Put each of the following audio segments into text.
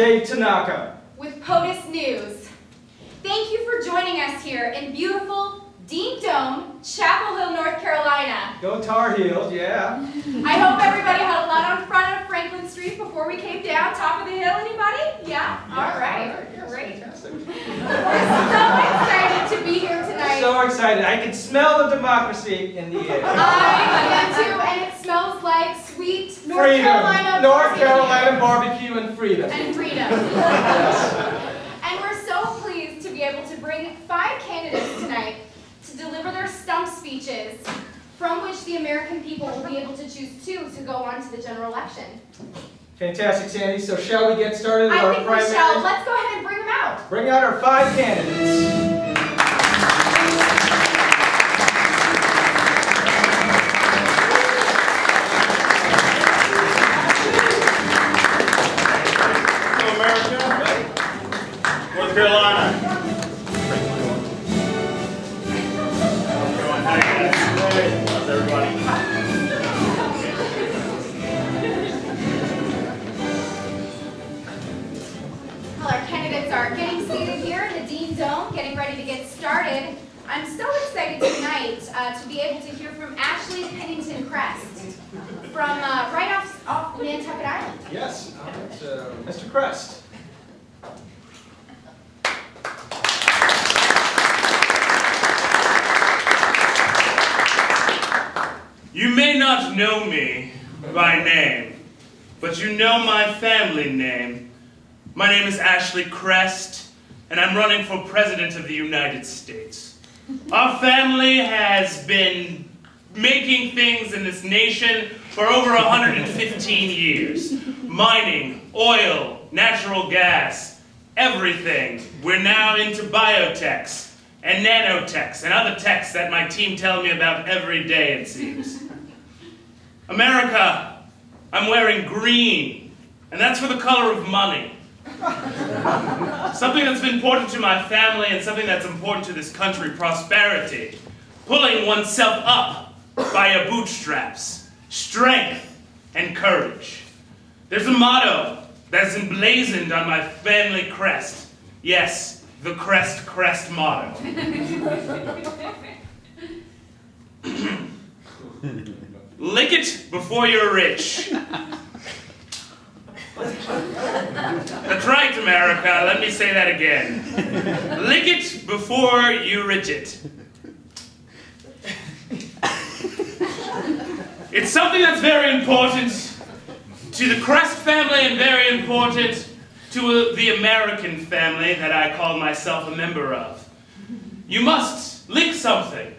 Dave Tanaka. With POTUS News. Thank you for joining us here in beautiful Dean Dome, Chapel Hill, North Carolina. Go Tar Heels, yeah. I hope everybody had a lot on front of Franklin Street before we came down. Top of the hill, anybody? Yeah? All right. Yes, great. Fantastic. We're so excited to be here tonight. So excited. I can smell the democracy in the air. I can too, and it smells like sweet North Freedom. Carolina North barbecue. Carolina barbecue and freedom. And freedom. And we're so pleased to be able to bring 5 candidates tonight to deliver their stump speeches, from which the American people will be able to choose 2 to go on to the general election. Fantastic, Sandy. So shall we get started with our I think we primary? shall. Let's go ahead and bring them out. Bring out our 5 candidates. North Carolina. How's everybody? Well, our candidates are getting seated here in the Dean Dome, getting ready to get started. I'm so excited tonight to be able to hear from Ashley Pennington Crest from right off Nantucket Island. Yes. Mr. Crest. You may not know me by name, but you know my family name. My name is Ashley Crest, and I'm running for President of the United States. Our family has been making things in this nation for over 115 years. Mining, oil, natural gas, everything. We're now into biotechs and nanotechs and other techs that my team tell me about every day, it seems. America, I'm wearing green, and that's for the color of money. Something that's been important to my family and something that's important to this country, prosperity. Pulling oneself up by your bootstraps, strength and courage. There's a motto that's emblazoned on my family crest. Yes, the crest motto. Lick it before you're rich. That's right, America. Let me say that again. Lick it before you rich it. It's something that's very important to the Crest family and very important to the American family that I call myself a member of. You must lick something.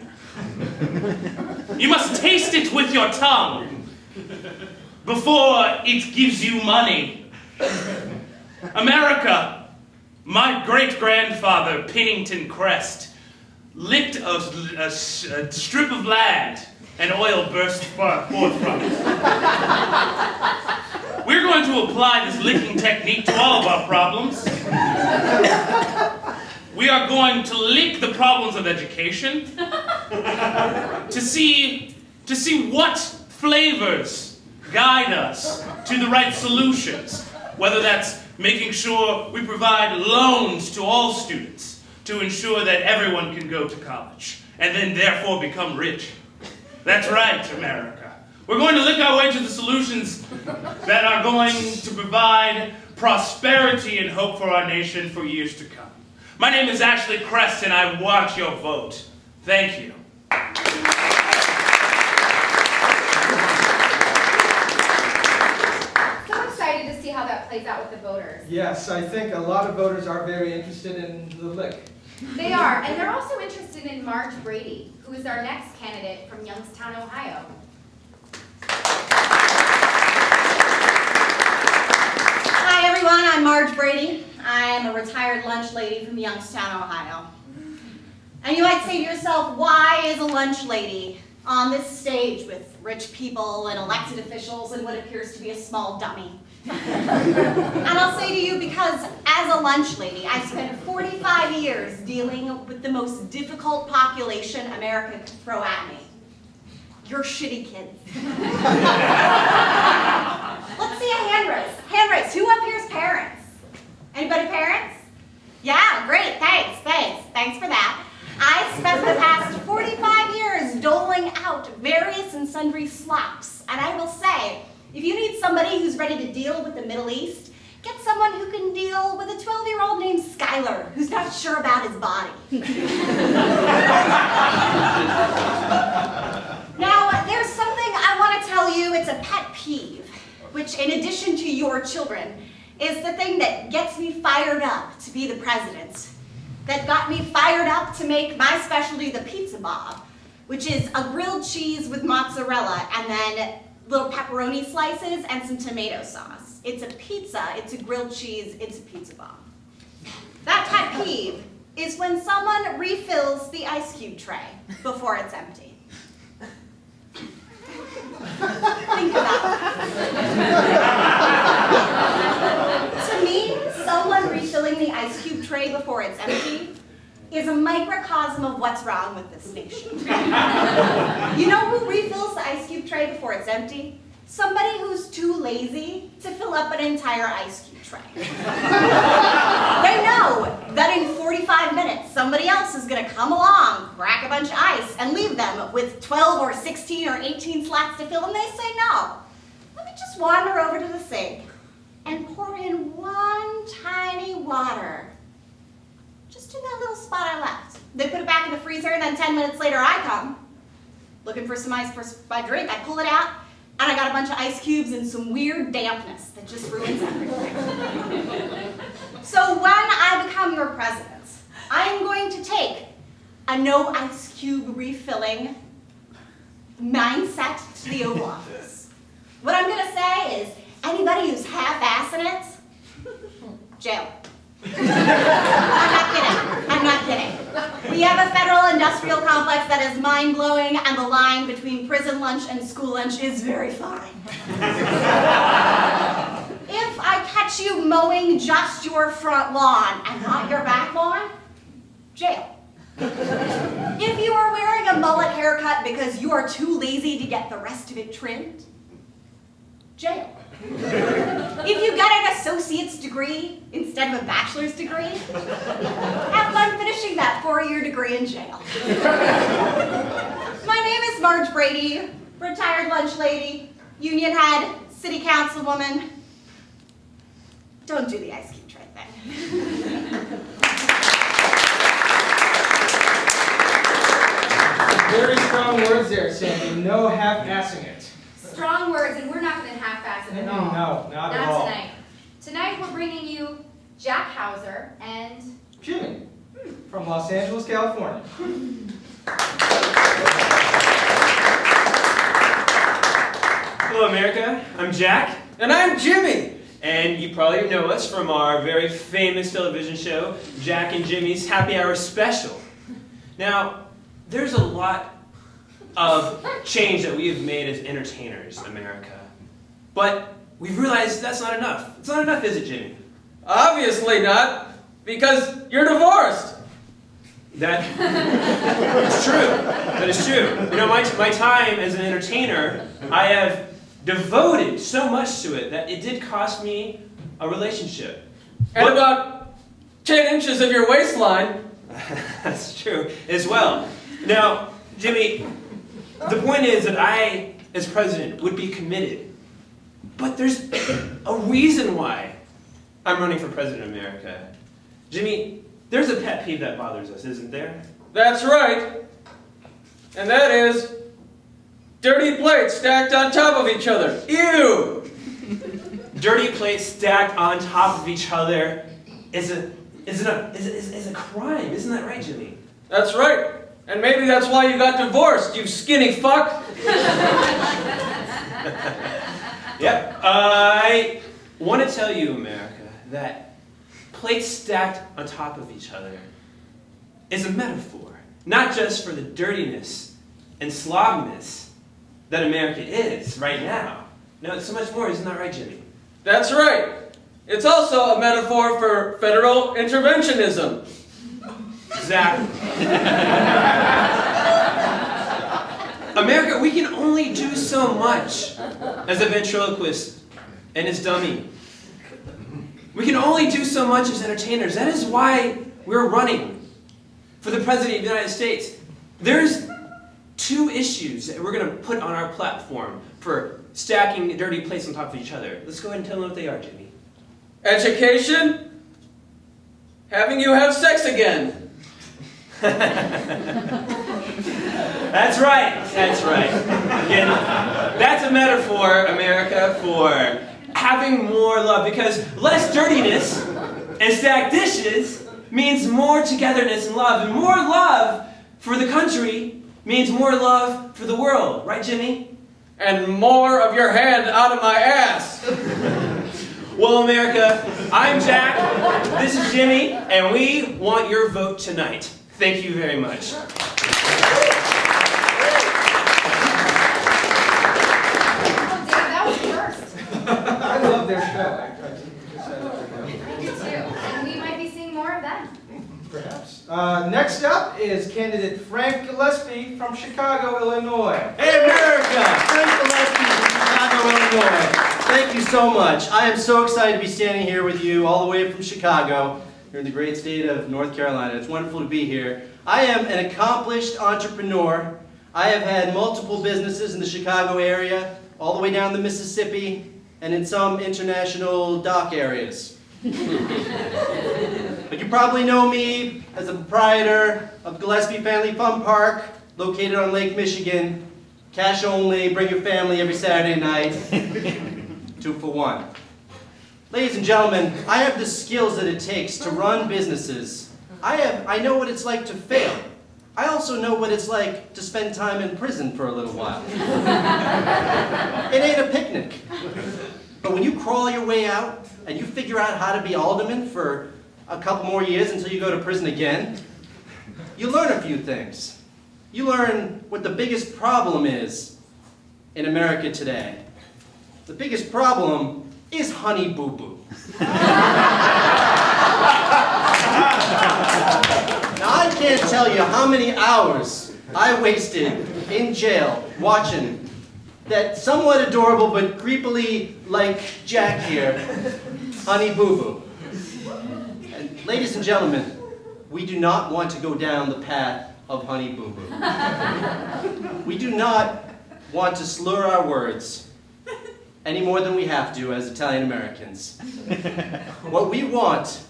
You must taste it with your tongue before it gives you money. America, my great-grandfather, Pennington Crest, licked a strip of land and oil burst forth from it. We're going to apply this licking technique to all of our problems. We are going to lick the problems of education to see what flavors guide us to the right solutions, whether that's making sure we provide loans to all students to ensure that everyone can go to college and then therefore become rich. That's right, America. We're going to lick our way to the solutions that are going to provide prosperity and hope for our nation for years to come. My name is Ashley Crest, and I want your vote. Thank you. So excited to see how that plays out with the voters. Yes, I think a lot of voters are very interested in the lick. They are, and they're also interested in Marge Brady, who is our next candidate from Youngstown, Ohio. Hi everyone, I'm Marge Brady. I am a retired lunch lady from Youngstown, Ohio. And you might say to yourself, why is a lunch lady on this stage with rich people and elected officials and what appears to be a small dummy? And I'll say to you, because as a lunch lady, I spent 45 years dealing with the most difficult population America could throw at me. Your shitty kids. Let's see a hand raise. Hand raise. Who up here is parents? Anybody parents? Yeah, great, thanks for that. I spent the past 45 years doling out various and sundry slops, and I will say, if you need somebody who's ready to deal with the Middle East, get someone who can deal with a 12-year-old named Skylar, who's not sure about his body. Now, there's something I want to tell you, it's a pet peeve, which in addition to your children, is the thing that gets me fired up to be the president, that got me fired up to make my specialty the pizza bob, which is a grilled cheese with mozzarella and then little pepperoni slices and some tomato sauce. It's a pizza, it's a grilled cheese, it's a pizza bob. That pet peeve is when someone refills the ice cube tray before it's empty. Think about it. To me, someone refilling the ice cube tray before it's empty is a microcosm of what's wrong with this nation. You know who refills the ice cube tray before it's empty? Somebody who's too lazy to fill up an entire ice cube tray. They know that in 45 minutes, somebody else is going to come along, crack a bunch of ice, and leave them with 12 or 16 or 18 slots to fill, and they say, no, let me just wander over to the sink and pour in one tiny water, just in that little spot I left. They put it back in the freezer, and then 10 minutes later I come, looking for some ice for my drink. I pull it out, and I got a bunch of ice cubes and some weird dampness that just ruins everything. So when I become your president, I am going to take a no ice cube refilling mindset to the Oval Office. What I'm going to say is, anybody who's half-assing it, jail. I'm not kidding. We have a federal industrial complex that is mind-blowing, and the line between prison lunch and school lunch is very fine. If I catch you mowing just your front lawn and not your back lawn, jail. If you are wearing a mullet haircut because you are too lazy to get the rest of it trimmed, jail. If you got an associate's degree instead of a bachelor's degree, have fun finishing that 4-year degree in jail. My name is Marge Brady, retired lunch lady, union head, city councilwoman. Don't do the ice cube tray thing. Very strong words there, Sandy. No half-assing it. Strong words, and we're not going to half-ass it at all. No, not at all. Tonight. Tonight we're bringing you Jack Hauser and Jimmy, from Los Angeles, California. Hello, America. I'm Jack. And I'm Jimmy. And you probably know us from our very famous television show, Jack and Jimmy's Happy Hour Special. Now, there's a lot of change that we have made as entertainers in America. But we've realized that's not enough. It's not enough, is it, Jimmy? Obviously not, because you're divorced. It's true. That is true. You know, my time as an entertainer, I have devoted so much to it that it did cost me a relationship. And about 10 inches of your waistline. That's true as well. Now, Jimmy, the point is that I, as president, would be committed. But there's a reason why I'm running for president of America. Jimmy, there's a pet peeve that bothers us, isn't there? That's right. And that is dirty plates stacked on top of each other. Ew! Dirty plates stacked on top of each other is a crime. Isn't that right, Jimmy? That's right. And maybe that's why you got divorced, you skinny fuck. Yep. I want to tell you, America, that plates stacked on top of each other is a metaphor, not just for the dirtiness and slobbiness that America is right now. No, it's so much more. Isn't that right, Jimmy? That's right. It's also a metaphor for federal interventionism. Exactly. America, we can only do so much as a ventriloquist and his dummy. We can only do so much as entertainers. That is why we're running for the President of the United States. There's 2 issues that we're going to put on our platform for stacking dirty plates on top of each other. Let's go ahead and tell them what they are, Jimmy. Education, having you have sex again. That's right. That's right. Again, that's a metaphor, America, for having more love, because less dirtiness and stacked dishes means more togetherness and love, and more love for the country means more love for the world. Right, Jimmy? And more of your hand out of my ass. Well, America, I'm Jack, this is Jimmy, and we want your vote tonight. Thank you very much. Oh, Dave, that was the first. I love their show. I do too. And we might be seeing more of that. Perhaps. Next up is candidate Frank Gillespie from Chicago, Illinois. Hey America! Frank Gillespie from Chicago, Illinois. Thank you so much. I am so excited to be standing here with you all the way from Chicago, here in the great state of North Carolina. It's wonderful to be here. I am an accomplished entrepreneur. I have had multiple businesses in the Chicago area, all the way down the Mississippi, and in some international dock areas. But you probably know me as the proprietor of Gillespie Family Fun Park, located on Lake Michigan. Cash only, bring your family every Saturday night. 2 for 1. Ladies and gentlemen, I have the skills that it takes to run businesses. I know what it's like to fail. I also know what it's like to spend time in prison for a little while. It ain't a picnic. But when you crawl your way out and you figure out how to be alderman for a couple more years until you go to prison again, you learn a few things. You learn what the biggest problem is in America today. The biggest problem is Honey Boo Boo. Now I can't tell you how many hours I wasted in jail watching that somewhat adorable but creepily like Jack here, Honey Boo Boo. And ladies and gentlemen, we do not want to go down the path of Honey Boo Boo. We do not want to slur our words any more than we have to as Italian Americans. What we want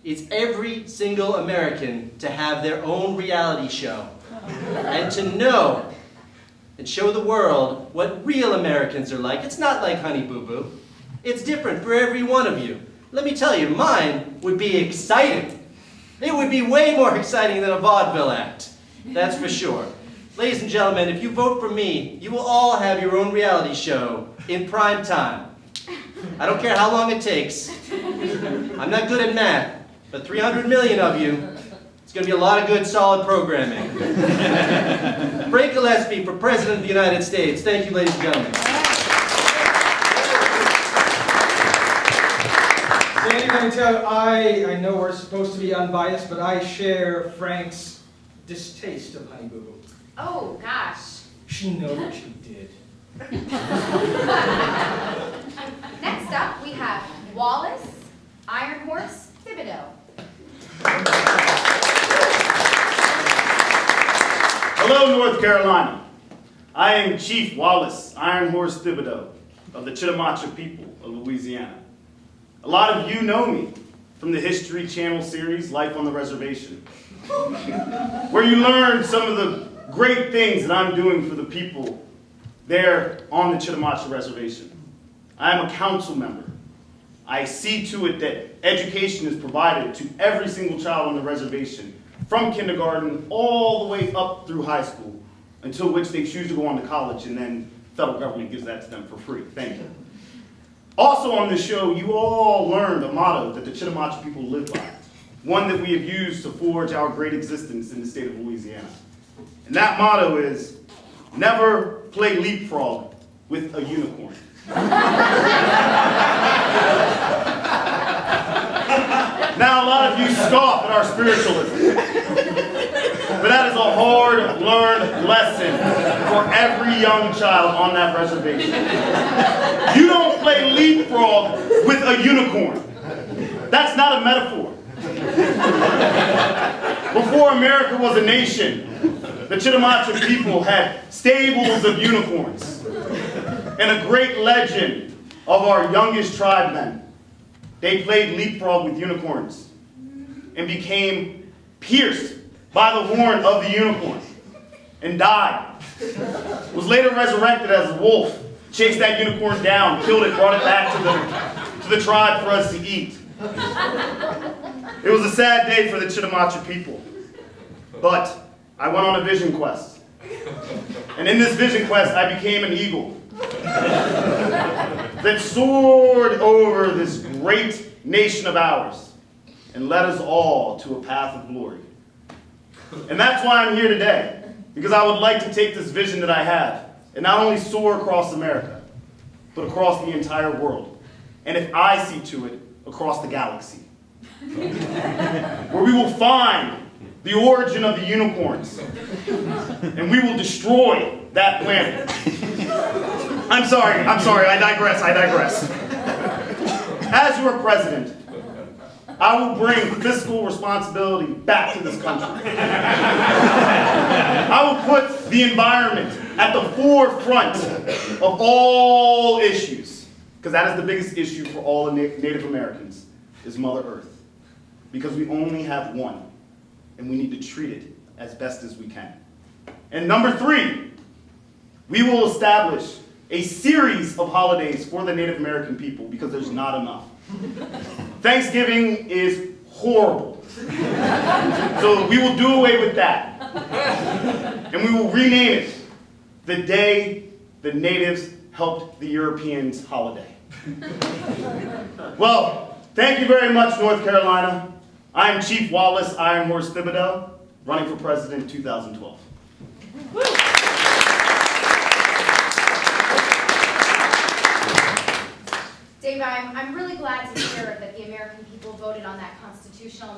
is every single American to have their own reality show and to know and show the world what real Americans are like. It's not like Honey Boo Boo. It's different for every one of you. Let me tell you, mine would be exciting. It would be way more exciting than a vaudeville act. That's for sure. Ladies and gentlemen, if you vote for me, you will all have your own reality show in prime time. I don't care how long it takes. I'm not good at math, but 300 million of you, it's going to be a lot of good, solid programming. Frank Gillespie for President of the United States. Thank you, ladies and gentlemen. Danny, let me tell you, I know we're supposed to be unbiased, but I share Frank's distaste of Honey Boo Boo. Oh, gosh. She knows what she did. Next up, we have Wallace, Iron Horse, Thibodeau. Hello, North Carolina. I am Chief Wallace, Iron Horse Thibodeau of the Chitimacha people of Louisiana. A lot of you know me from the History Channel series, Life on the Reservation, where you learn some of the great things that I'm doing for the people there on the Chitimacha Reservation. I am a council member. I see to it that education is provided to every single child on the reservation, from kindergarten all the way up through high school, until which they choose to go on to college, and then the federal government gives that to them for free. Thank you. Also on this show, you all learned a motto that the Chitimacha people live by, one that we have used to forge our great existence in the state of Louisiana. And that motto is, never play leapfrog with a unicorn. Now a lot of you scoff at our spiritualism. But that is a hard-learned lesson for every young child on that reservation. You don't play leapfrog with a unicorn. That's not a metaphor. Before America was a nation, the Chitimacha people had stables of unicorns. And a great legend of our youngest tribe men. They played leapfrog with unicorns and became pierced by the horn of the unicorn and died. Was later resurrected as a wolf, chased that unicorn down, killed it, brought it back to the tribe for us to eat. It was a sad day for the Chitimacha people. But I went on a vision quest. And in this vision quest, I became an eagle that soared over this great nation of ours and led us all to a path of glory. And that's why I'm here today, because I would like to take this vision that I have and not only soar across America, but across the entire world. And if I see to it, across the galaxy. Where we will find the origin of the unicorns. And we will destroy that planet. I'm sorry, I digress. As your president, I will bring fiscal responsibility back to this country. I will put the environment at the forefront of all issues, because that is the biggest issue for all the Native Americans, is Mother Earth. Because we only have one, and we need to treat it as best as we can. And number 3, we will establish a series of holidays for the Native American people, because there's not enough. Thanksgiving is horrible. So we will do away with that. And we will rename it the Day the Natives Helped the Europeans holiday. Well, thank you very much, North Carolina. I am Chief Wallace Iron Horse Thibodeau, running for president in 2012. Dave, I'm really glad to hear that the American people voted on that constitutional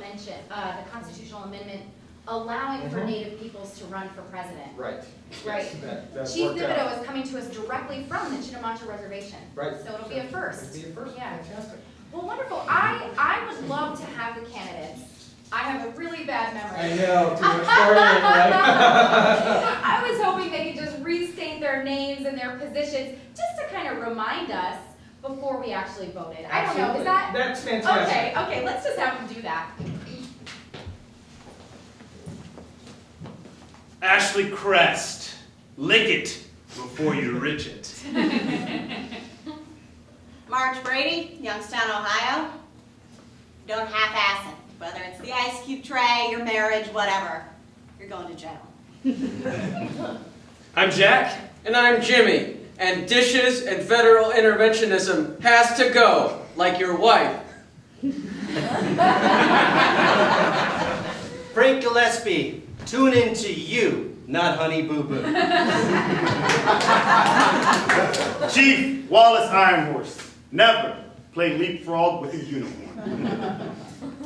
amendment allowing for Native peoples to run for president. Right. Right. That Chief worked out. Thibodeau is coming to us directly from the Chitimacha Reservation. Right. So it'll be a first. It'll be a first. Yeah. Fantastic. Well, wonderful. I would love to have the candidates. I have a really bad memory. I know, too much partying, right? I was hoping they could just restate their names and their positions just to kind of remind us before we actually voted. I don't know, is that? That's fantastic. Okay, let's just have them do that. Ashley Crest, lick it before you rich it. Marge Brady, Youngstown, Ohio. Don't half-ass it. Whether it's the ice cube tray, your marriage, whatever. You're going to jail. I'm Jack. And I'm Jimmy. And dishes and federal interventionism has to go, like your wife. Frank Gillespie, tune into you, not Honey Boo Boo. Chief Wallace Iron Horse, never play leapfrog with a unicorn.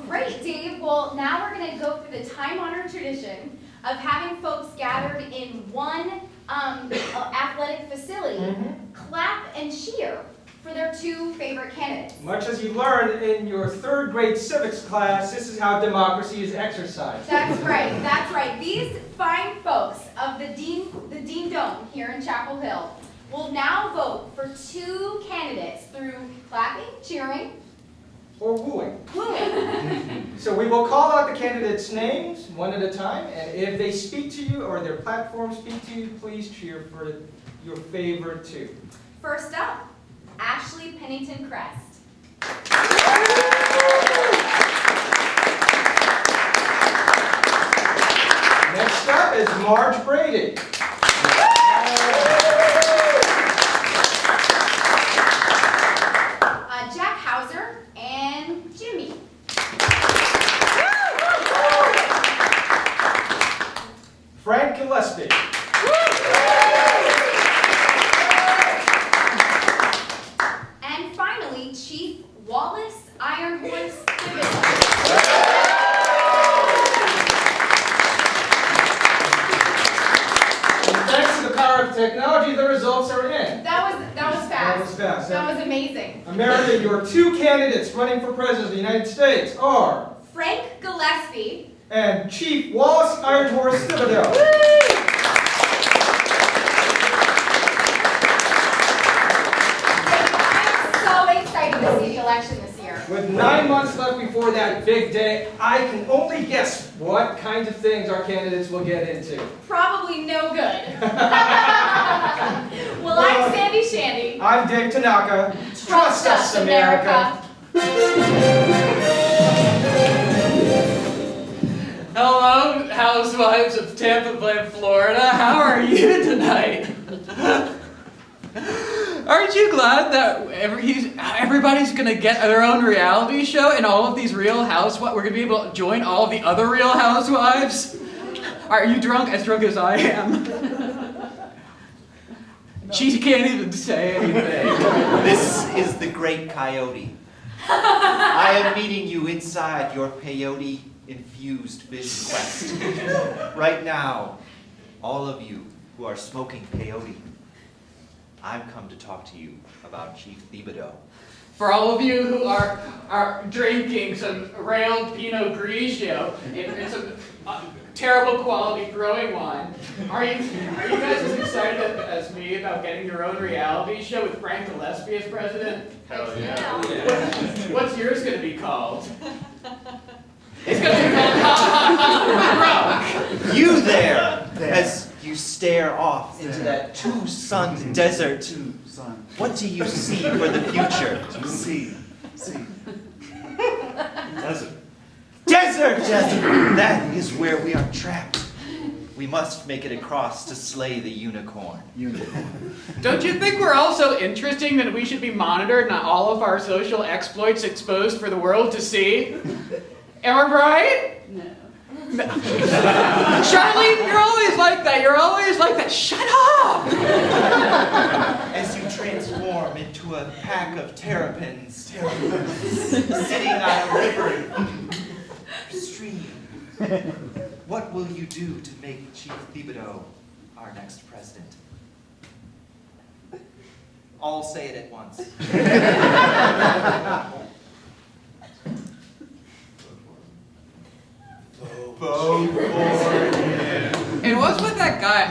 Great, Dave. Well, now we're going to go through the time-honored tradition of having folks gathered in one athletic facility clap and cheer for their 2 favorite candidates. Much as you learned in your 3rd grade civics class, this is how democracy is exercised. That's right, that's right. These fine folks of the Dean Dome here in Chapel Hill will now vote for 2 candidates through clapping, cheering, Or wooing. wooing. So we will call out the candidates' names one at a time, and if they speak to you or their platform speak to you, please cheer for your favorite 2. First up, Ashley Pennington Crest. Next up is Marge Brady. Jack Hauser and Jimmy. Frank Gillespie. And finally, Chief Wallace Iron Horse Thibodeau. power of technology, the results are in. That was fast. That was fast. That was amazing. America, your two candidates running for president of the United States are Frank Gillespie. and Chief Wallace Iron Horse Thibodeau. I am so excited to see the election this year. With 9 months left before that big day, I can only guess what kinds of things our candidates will get into. Probably no good. Well, I'm Sandy Shandy. I'm Dave Tanaka. Trust us, America. Hello, housewives of Tampa Bay, Florida. How are you tonight? Aren't you glad that everybody's gonna get their own reality show and all of these real housewives? We're gonna be able to join all of the other real housewives? Are you drunk? As drunk as I am? She can't even say anything. This is the Great Coyote. I am meeting you inside your peyote-infused vision quest. Right now, all of you who are smoking peyote, I've come to talk to you about Chief Thibodeau. For all of you who are drinking some railed Pinot Grigio and some terrible quality growing wine, are you guys as excited as me about getting your own reality show with Frank Gillespie as president? Hell yeah. What's yours going to be called? It's going to be called Ha Ha Ha Drunk. You there, as you stare off into that two-sun desert, what do you see for the future? See. Desert. Desert! That is where we are trapped. We must make it across to slay the unicorn. Don't you think we're all so interesting that we should be monitored and all of our social exploits exposed for the world to see? Am I right? No. Charlene, you're always like that. You're always like that. Shut up! As you transform into a pack of terrapins, sitting on a river stream, what will you do to make Chief Thibodeau our next president? All say it at once. Vote for him. And what's with that guy,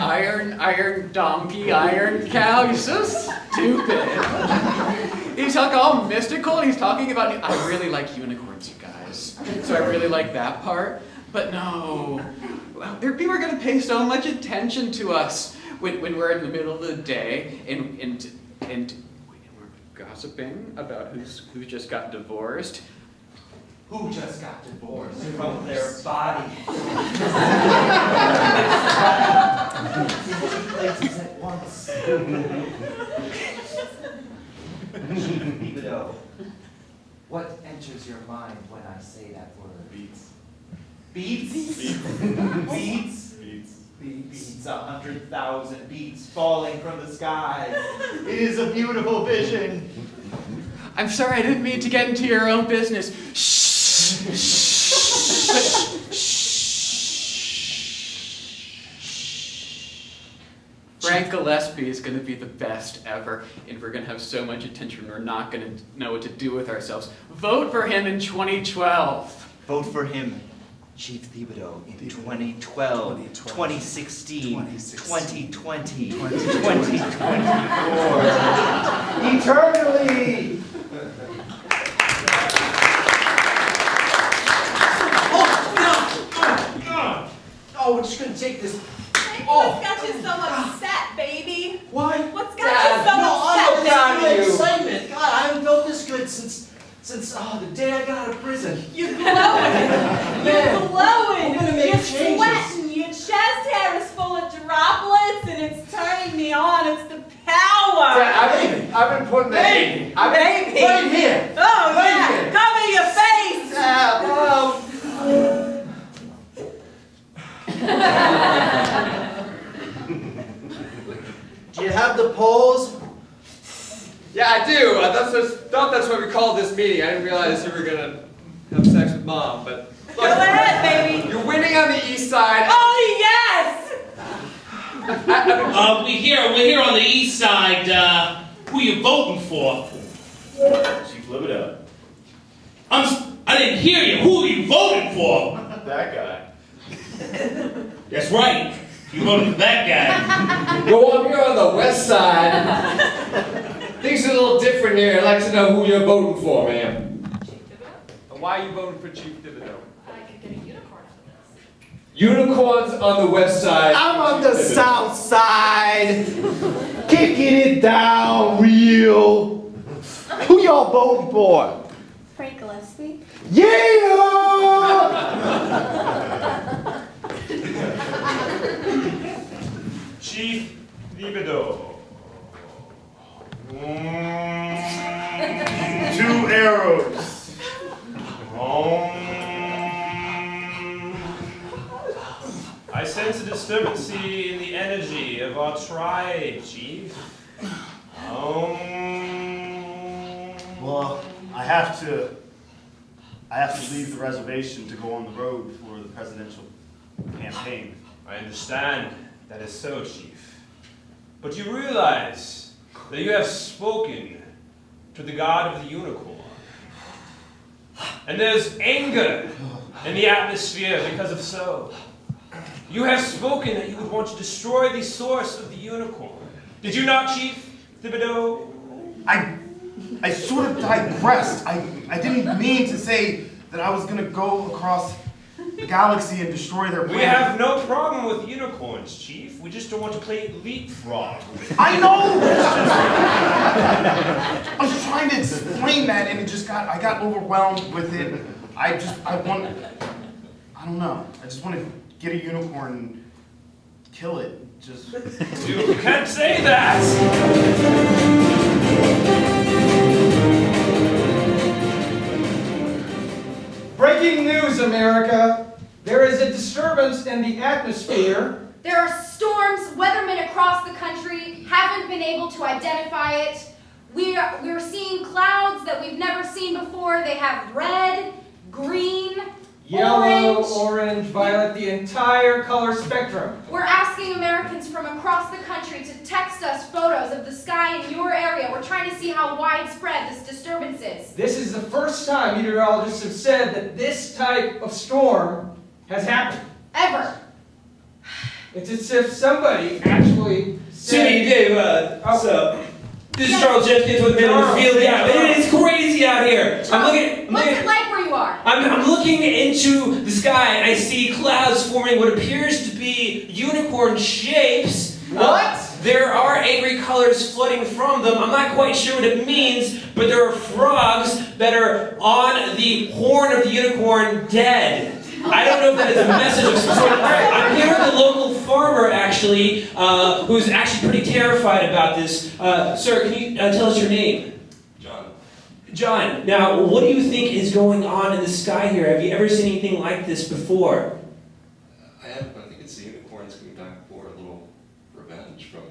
Iron Donkey, Iron Cow? He's so stupid. He's like all mystical and he's talking about, I really like unicorns, you guys. So I really like that part. But no, people are gonna pay so much attention to us when we're in the middle of the day and we're gossiping about who just got divorced. Who just got divorced from their body? Places at once. Thibodeau, what enters your mind when I say that word? Beats. Beats? Beats. Beats. Beats, 100,000 beats falling from the sky. It is a beautiful vision. I'm sorry, I didn't mean to get into your own business. Frank Gillespie is going to be the best ever, and we're going to have so much attention we're not going to know what to do with ourselves. Vote for him in 2012. Vote for him, Chief Thibodeau, in 2012, 2016, 2020, 2024, eternally! Oh, we're just gonna take this. What's got you so upset, baby? Why? What's got you so I'm upset, proud of baby? you. Excitement. God, I haven't felt this good since the day I got out of prison. You're glowing. You're glowing. I'm gonna make You're changes. sweating. Your chest hair is full of droplets, and it's turning me on. It's the power. I've been putting that Baby. Right here. Oh, Right yeah. here. Cover your face. Do you have the polls? Yeah, I do. I thought that's why we called this meeting. I didn't realize you were gonna have sex with Mom, but Go ahead, baby. you're winning on the east side. Oh, yes. We're here on the east side. Who you voting for? Chief Libido. I didn't hear you. Who are you voting for? That guy. That's right. You voted for that guy. Go on here on the west side. Things are a little different here. I'd like to know who you're voting for, ma'am. Why are you voting for Chief Thibodeau? I could get a unicorn out of this. Unicorns on the west side. I'm on the south side, kicking it down real. Who y'all voting for? Frank Gillespie. Yeah! Chief Libido. 2 arrows. I sense a disturbance in the energy of our tribe, Chief. Well, I have to leave the reservation to go on the road for the presidential campaign. I understand that is so, Chief. But you realize that you have spoken to the god of the unicorn. And there's anger in the atmosphere because of so. You have spoken that you would want to destroy the source of the unicorn. Did you not, Chief Thibodeau? I sort of digressed. I didn't mean to say that I was going to go across the galaxy and destroy their planet. We have no problem with unicorns, Chief. We just don't want to play leapfrog with them. I know! I was trying to explain that and I got overwhelmed with it. I don't know. I just want to get a unicorn and kill it. Just. You can't say that! Breaking news, America. There is a disturbance in the atmosphere. There are storms. Weathermen across the country haven't been able to identify it. We're seeing clouds that we've never seen before. They have red, green, Yellow, orange, violet, the entire color spectrum. We're asking Americans from across the country to text us photos of the sky in your area. We're trying to see how widespread this disturbance is. This is the first time meteorologists have said that this type of storm has happened. Ever. It's as if somebody actually said... City, Dave, so... This is Charles Jenkins with me on the field. Yeah, it is crazy out here. What's it like where you are? I'm looking into the sky and I see clouds forming what appears to be unicorn shapes. What? There are angry colors flooding from them. I'm not quite sure what it means, but there are frogs that are on the horn of the unicorn dead. I don't know if that is a message of some sort. I'm here with a local farmer, actually, who's actually pretty terrified about this. Sir, can you tell us your name? John. John, now, what do you think is going on in the sky here? Have you ever seen anything like this before? I haven't, but I think it's the unicorns coming back for a little revenge from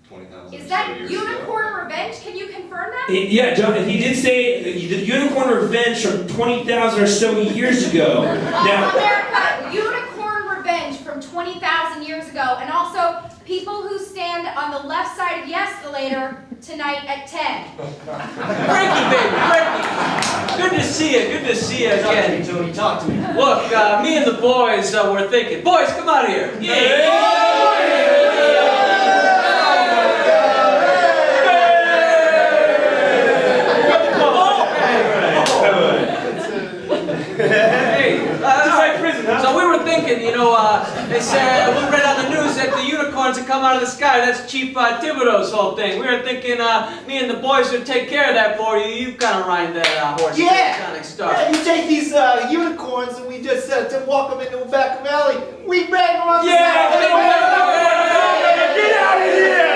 20,000 Is that unicorn revenge? Can you confirm that? Yeah, John, he did say the unicorn revenge from 20,000 or so years ago. Now, America, unicorn revenge from 20,000 years ago, and also people who stand on the left side of the escalator tonight at 10. Frankie, baby, Frankie. Good to see you. Good to see you again. Tony, talk to me. Look, me and the boys were thinking. Boys, come out here. So we were thinking, you know, they said, we read on the news that the unicorns have come out of the sky. That's Chief Thibodeau's whole thing. We were thinking me and the boys would take care of that for you. You kind of ride that horse. Yeah! Stuff. Yeah, you take these unicorns and we just to walk them into a back alley. We bang them on the side. Get out of here!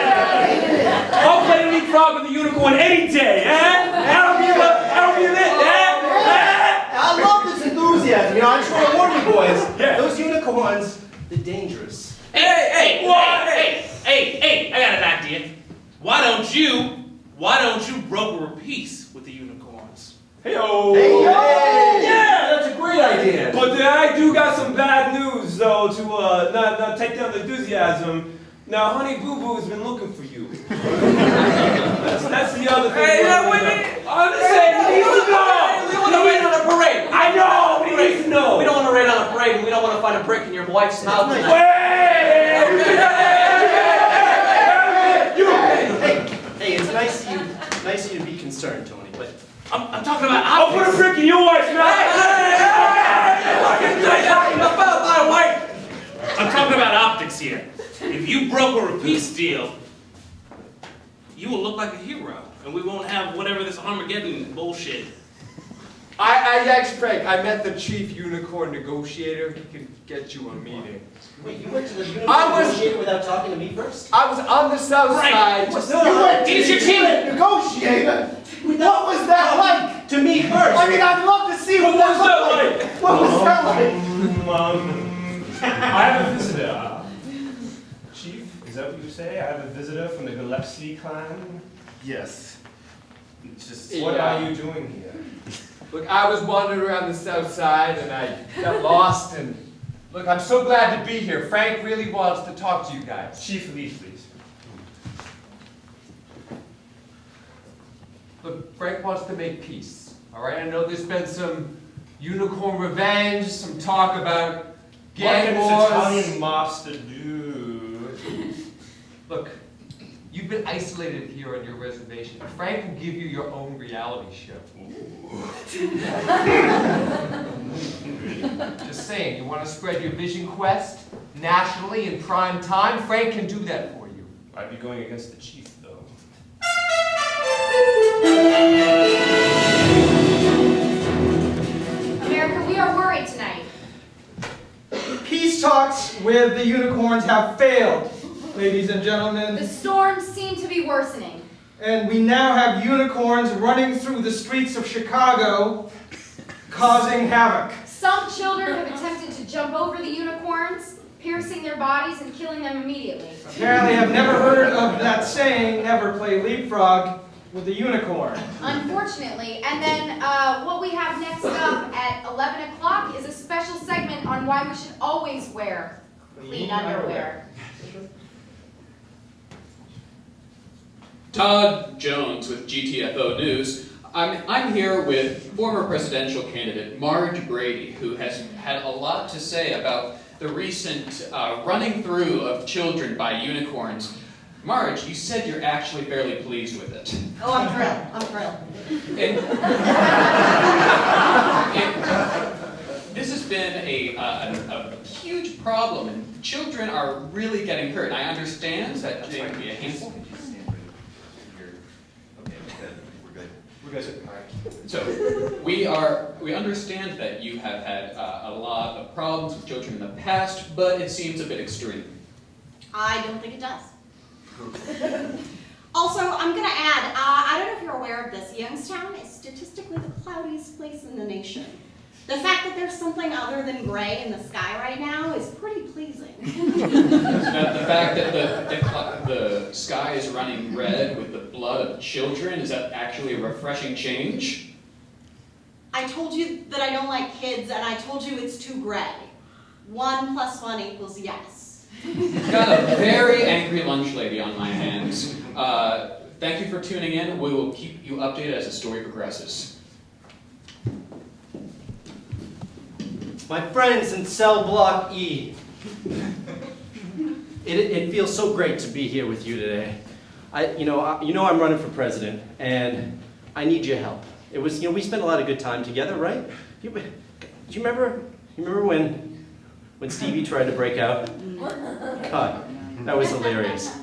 I'll play leapfrog with the unicorn any day, eh? I don't give it, eh? I love this enthusiasm. You know, I just want to warn you boys. Yeah. Those unicorns, they're dangerous. Hey, I got an idea. Why don't you broker a peace with the unicorns? Hey-o! Yeah, that's a great idea. But I do got some bad news, though, to not take down the enthusiasm. Now, Honey Boo Boo has been looking for you. that's the other thing. Hey, now, wait a minute. I'm just saying, he needs to know. We want to raid on a parade. I know, he needs to know. We don't want to raid on a parade, and we don't want to find a brick in your wife's mouth. Hey, it's nice of you to be concerned, Tony, but I'm talking about I'll put a brick in your wife's mouth. I'm talking about optics here. If you broker a peace deal, you will look like a hero, and we won't have whatever this Armageddon bullshit. I actually, Frank, I met the chief unicorn negotiator. He can get you a meeting. wait, you went to the unicorn negotiator without talking to me first? I was on the south side. You went to the negotiator? What was that like? To me first. I mean, I'd love to see what that looked like. What was that like? I have a visitor. Chief, is that what you say? I have a visitor from the Gillespie clan. Yes. It's just, What are you doing here? Look, I was wandering around the south side and I got lost and look, I'm so glad to be here. Frank really wants to talk to you guys. Chief, leave, please. Look, Frank wants to make peace. All right, I know there's been some unicorn revenge, some talk about gang What wars. can this Italian mobster do? Look, you've been isolated here on your reservation. Frank will give you your own reality show. Just saying, you want to spread your vision quest nationally in prime time? Frank can do that for you. I'd be going against the chief, though. America, we are worried tonight. Peace talks with the unicorns have failed, ladies and gentlemen. The storms seem to be worsening. And we now have unicorns running through the streets of Chicago, causing havoc. Some children have attempted to jump over the unicorns, piercing their bodies and killing them immediately. Apparently I've never heard of that saying, never play leapfrog with a unicorn. Unfortunately. And then what we have next up at 11 o'clock is a special segment on why we should always wear clean underwear. Todd Jones with GTFO News. I'm here with former presidential candidate Marge Brady, who has had a lot to say about the recent running through of children by unicorns. Marge, you said you're actually fairly pleased with it. Oh, I'm thrilled. I'm thrilled. And this has been a huge problem, and children are really getting hurt. I understand that they can be a handful. We're good. All right. So we understand that you have had a lot of problems with children in the past, but it seems a bit extreme. I don't think it does. Also, I'm going to add, I don't know if you're aware of this, Youngstown is statistically the cloudiest place in the nation. The fact that there's something other than gray in the sky right now is pretty pleasing. The fact that the sky is running red with the blood of children, is that actually a refreshing change? I told you that I don't like kids, and I told you it's too gray. 1 + 1 = yes. Got a very angry lunch lady on my hands. Thank you for tuning in. We will keep you updated as the story progresses. My friends in cell block E, it feels so great to be here with you today. You know I'm running for president, and I need your help. It was, we spent a lot of good time together, right? Do you remember when Stevie tried to break out? God, that was hilarious.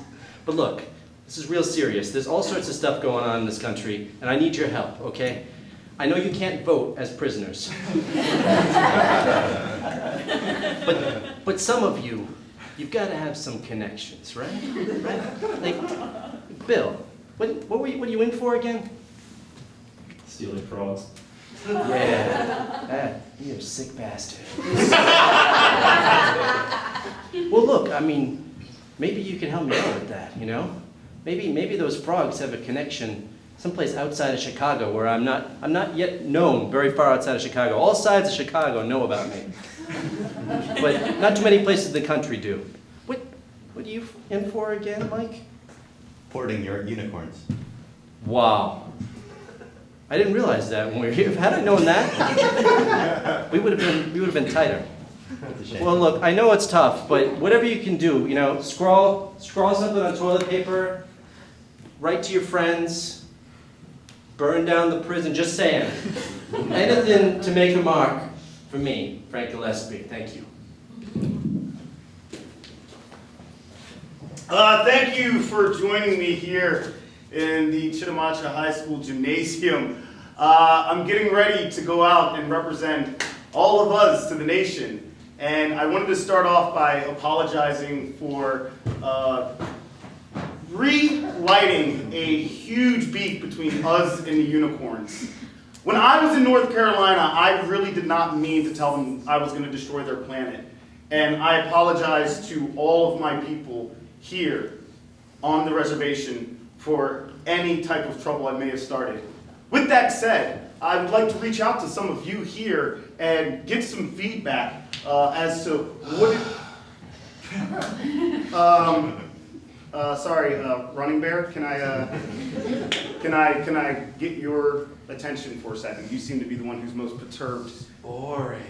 But look, this is real serious. There's all sorts of stuff going on in this country, and I need your help, okay? I know you can't vote as prisoners. but some of you've got to have some connections, right? Like, Bill, what are you in for again? Stealing frogs. Yeah, you're a sick bastard. Well, look, I mean, maybe you can help me out with that, Maybe those frogs have a connection someplace outside of Chicago where I'm not yet known very far outside of Chicago. All sides of Chicago know about me. But not too many places in the country do. What are you in for again, Mike? Porting your unicorns. Wow. I didn't realize that when we were here. Had I known that, we would have been tighter. Well, look, I know it's tough, but whatever you can do, you know, scrawl something on toilet paper, write to your friends, burn down the prison, just saying. Anything to make a mark for me, Frank Gillespie. Thank you. Thank you for joining me here in the Chittimacha High School Gymnasium. I'm getting ready to go out and represent all of us to the nation. And I wanted to start off by apologizing for relighting a huge beef between us and the unicorns. When I was in North Carolina, I really did not mean to tell them I was going to destroy their planet. And I apologize to all of my people here on the reservation for any type of trouble I may have started. With that said, I would like to reach out to some of you here and get some feedback as to what sorry, Running Bear, can I get your attention for a second? You seem to be the one who's most perturbed. Boring.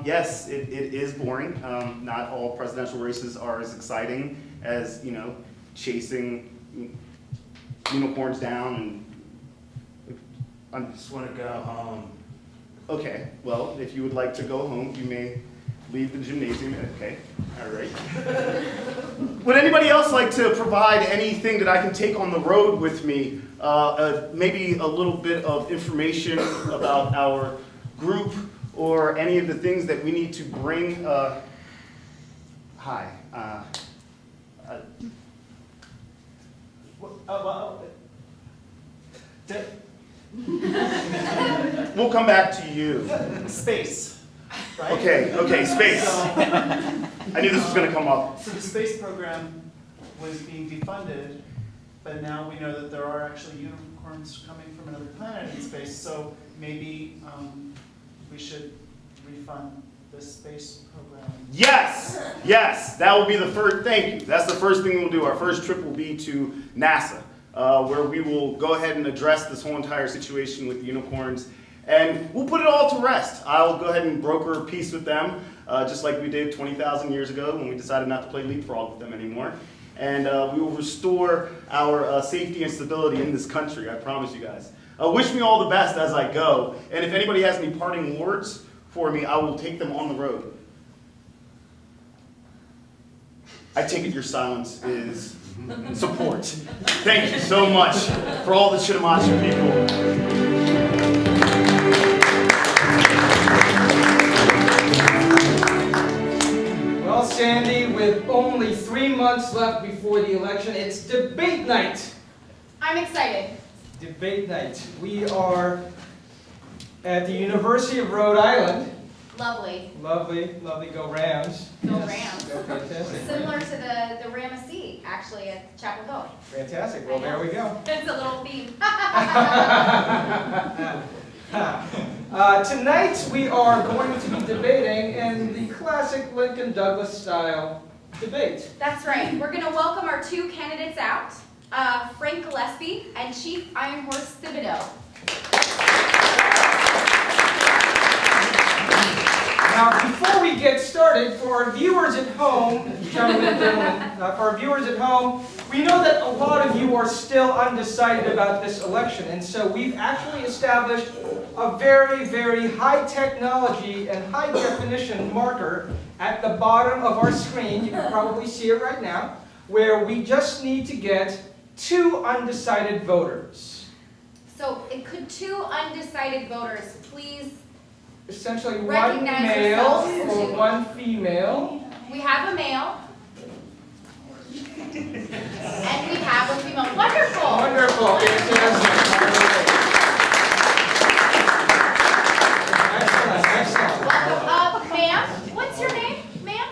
Yes, it is boring. Not all presidential races are as exciting as, you know, chasing unicorns down and I just want to go home. Okay, well, if you would like to go home, you may leave the gymnasium. Okay, all right. Would anybody else like to provide anything that I can take on the road with me? Maybe a little bit of information about our group or any of the things that we need to bring? Hi. We'll come back to you. Space, right? Okay, space. I knew this was going to come up. So the space program was being defunded, but now we know that there are actually unicorns coming from another planet in space, so maybe we should refund the space program. Yes, that will be the first, thank you. That's the first thing we'll do. Our first trip will be to NASA, where we will go ahead and address this whole entire situation with the unicorns, and we'll put it all to rest. I'll go ahead and broker peace with them, just like we did 20,000 years ago when we decided not to play leapfrog with them anymore. And we will restore our safety and stability in this country, I promise you guys. Wish me all the best as I go, and if anybody has any parting words for me, I will take them on the road. I take it your silence is support. Thank you so much for all the Chittimacha people. Well, Sandy, with only 3 months left before the election, it's debate night. I'm excited. Debate night. We are at the University of Rhode Island. Lovely. Lovely, go Rams. Go Yes. Rams. Go fantastic. Similar to the Ramesses, actually, at Chapel Hill. Fantastic, well there we go. It's a little theme. Tonight we are going to be debating in the classic Lincoln Douglas style debate. That's right. We're going to welcome our two candidates out, Frank Gillespie and Chief Iron Horse Thibodeau. Now, before we get started, for our viewers at home, gentlemen and gentlemen, for our viewers at home, we know that a lot of you are still undecided about this election, and so we've actually established a very, very high technology and high definition marker at the bottom of our screen. You can probably see it right now, where we just need to get 2 undecided voters. So, could 2 undecided voters please Essentially 1 recognize male yourselves? or 1 female. We have a male. And we have a female. Wonderful! Wonderful, fantastic. Excellent. Ma'am, what's your name, ma'am?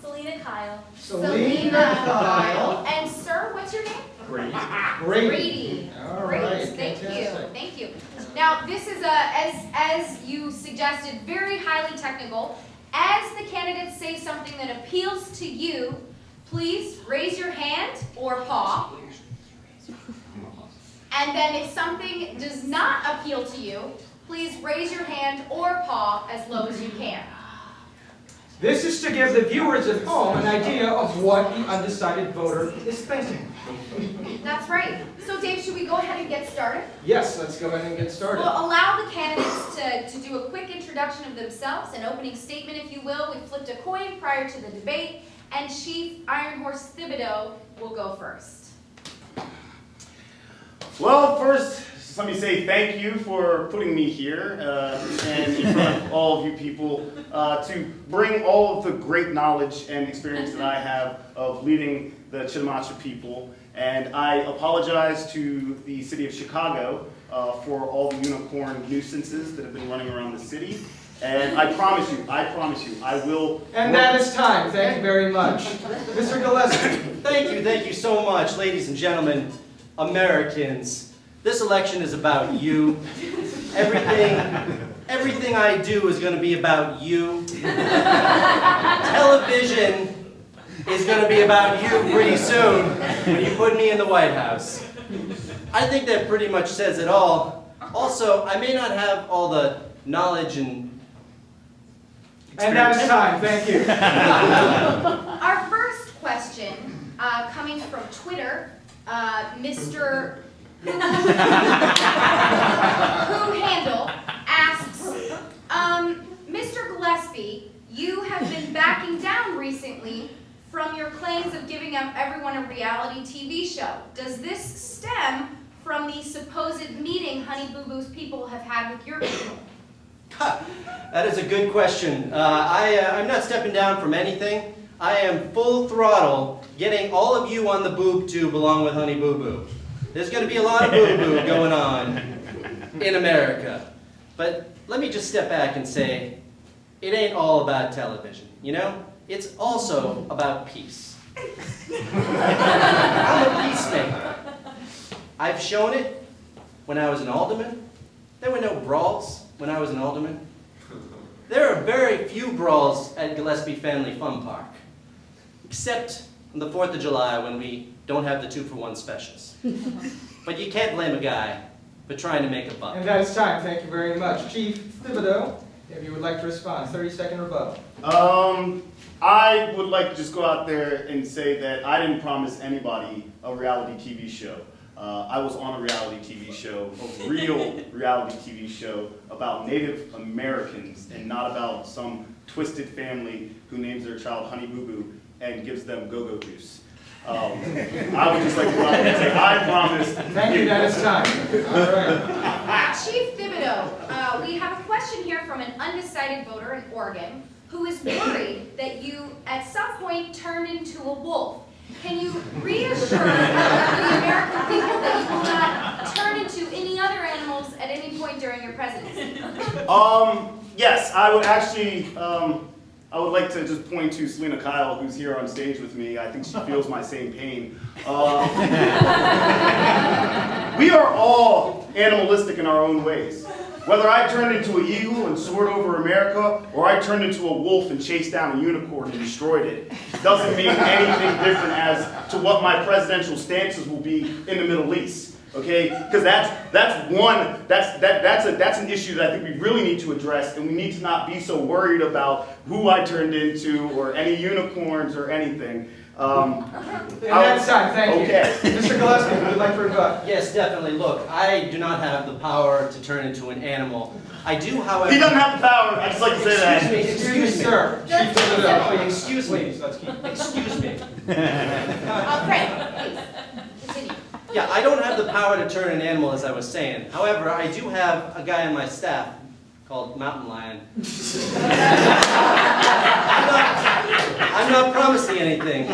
Selena Kyle. Selena Kyle. And sir, what's your name? Grady. Grady. All Great, right, thank you, fantastic. thank you. Now, this is, as you suggested, very highly technical, As the candidates say something that appeals to you, please raise your hand or paw. And then if something does not appeal to you, please raise your hand or paw as low as you can. This is to give the viewers at home an idea of what the undecided voter is thinking. That's right. So Dave, should we go ahead and get started? Yes, let's go ahead and get started. We'll allow the candidates to do a quick introduction of themselves, an opening statement, if you will. We flipped a coin prior to the debate, and Chief Iron Horse Thibodeau will go first. Well, first, just let me say thank you for putting me here and in front of all of you people to bring all of the great knowledge and experience that I have of leading the Chitimacha people. And I apologize to the city of Chicago for all the unicorn nuisances that have been running around the city. And I promise you, I will. And that is time. Thank you very much. Mr. Gillespie. Thank you so much, ladies and gentlemen, Americans. This election is about you. Everything I do is going to be about you. Television is going to be about you pretty soon when you put me in the White House. I think that pretty much says it all. Also, I may not have all the knowledge and that is time. Thank you. Our first question, coming from Twitter, Mr. Who Handle asks, Mr. Gillespie, you have been backing down recently from your claims of giving everyone a reality TV show. Does this stem from the supposed meeting Honey Boo Boo's people have had with your people? That is a good question. I'm not stepping down from anything. I am full throttle getting all of you on the boob tube along with Honey Boo Boo. There's going to be a lot of boo-boo going on in America. But let me just step back and say, it ain't all about television, you know? It's also about peace. I'm a peacemaker. I've shown it when I was an alderman. There were no brawls when I was an alderman. There are very few brawls at Gillespie Family Fun Park, except on the 4th of July when we don't have the 2-for-1 specials. But you can't blame a guy for trying to make a buck. And that is time. Thank you very much. Chief Thibodeau, if you would like to respond, 30-second rebuttal. I would like to just go out there and say that I didn't promise anybody a reality TV show. I was on a reality TV show, a real reality TV show about Native Americans and not about some twisted family who names their child Honey Boo Boo and gives them go-go juice. I would just like to go out there and say, I promise. Thank you, that is time. All right. Chief Thibodeau, we have a question here from an undecided voter in Oregon who is worried that you at some point turned into a wolf. Can you reassure the American people that you will not turn into any other animals at any point during your presidency? Yes, I would actually, I would like to just point to Selena Kyle, who's here on stage with me. I think she feels my same pain. We are all animalistic in our own ways. Whether I turned into an eagle and soared over America, or I turned into a wolf and chased down a unicorn and destroyed it, doesn't mean anything different as to what my presidential stances will be in the Middle East. Okay, because that's an issue that I think we really need to address, and we need to not be so worried about who I turned into or any unicorns or anything. And that's time. Thank you. Okay. Mr. Gillespie, would you like to rebut? Yes, definitely. Look, I do not have the power to turn into an animal. I do, however... He doesn't have the power. I'd just like to say that. Excuse me, sir. Chief Thibodeau, excuse me. Please, let's keep. Excuse me. Frank, please, continue. Yeah, I don't have the power to turn an animal, as I was saying. However, I do have a guy on my staff called Mountain Lion. I'm not promising anything,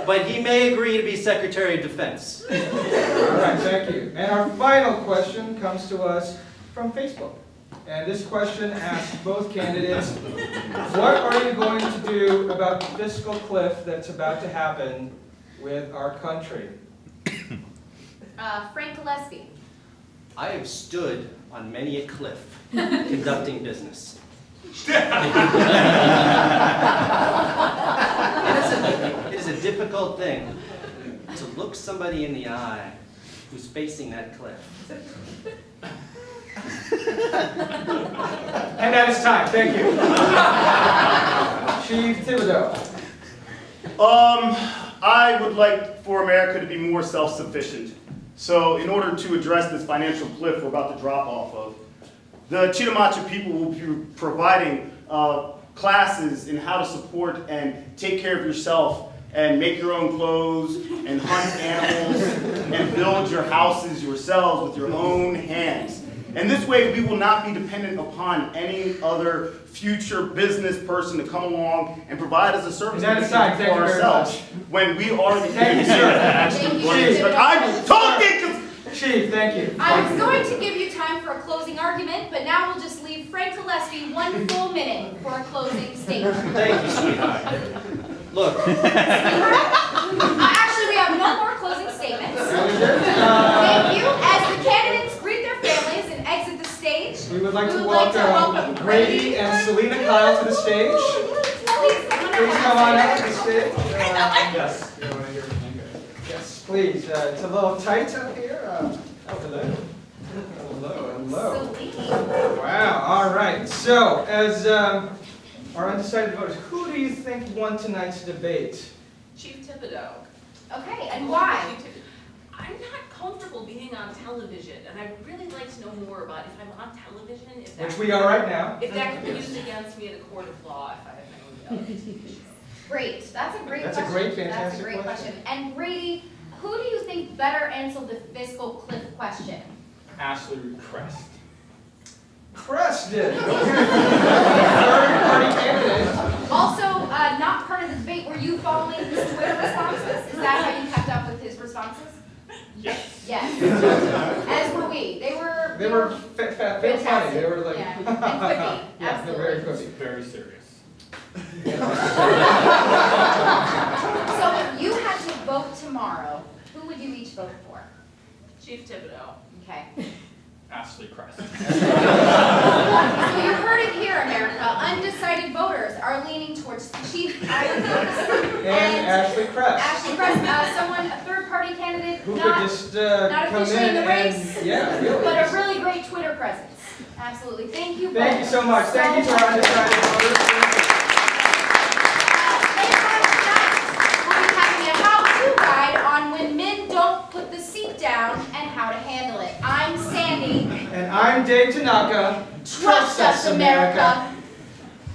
but he may agree to be Secretary of Defense. All right, thank you. And our final question comes to us from Facebook. And this question asks both candidates, what are you going to do about the fiscal cliff that's about to happen with our country? Frank Gillespie. I have stood on many a cliff conducting business. somebody in the eye who's facing that cliff. And that is time. Thank you. Chief Thibodeau. I would like for America to be more self-sufficient. So in order to address this financial cliff we're about to drop off of, the Chitimacha people will be providing classes in how to support and take care of yourself and make your own clothes and hunt animals and build your houses yourselves with your own hands. And this way we will not be dependent upon any other future business person to come along and provide us a service for ourselves when we already can. But I'm talking! Chief, thank you. I was going to give you time for a closing argument, but now we'll just leave Frank Gillespie 1 full minute for a closing statement. Thank you, sweetheart. Look. Actually, we have no more closing statements. Thank you. As the candidates greet their families and exit the stage, we would like to welcome Brady and Selena Kyle to the stage. Please come on up to the stage. Yes. Yes, please. It's a little tight up here. Hello. Hello. Wow. All right. So, as our undecided voters, who do you think won tonight's debate? Chief Thibodeau. Okay, and why? I'm not comfortable being on television, and I'd really like to know more about if I'm on television, if that Which we are right now. If that could be used against me in a court of law if I have my own reality TV show. Great. That's a great That's question. a great, fantastic That's a great question. And Brady, who do you think better answered the fiscal cliff question? Ashley Crest. Crest did. Third-party candidate. Also, not part of the debate, were you following his Twitter responses? Is that how you kept up with his responses? Yes. Yes. As were we. They were fantastic. Funny. They were like, yeah. And quippy. Yeah, they're very Absolutely. quippy. Very serious. So if you had to vote tomorrow, who would you each vote for? Chief Thibodeau. Okay. Ashley Crest. So you heard it here, America. Undecided voters are leaning towards Chief And Ashley Crest. Ashley Crest, someone, a third-party candidate, Who not could just not come officially in the in race, and, yeah, really. but a really great Twitter presence. Absolutely. Thank you. Thank you so much. Thank you to our undecided voters. Later on tonight, we'll be having a how-to guide on when men don't put the seat down and how to handle it. I'm Sandy. And I'm Dave Tanaka. Trust us, America.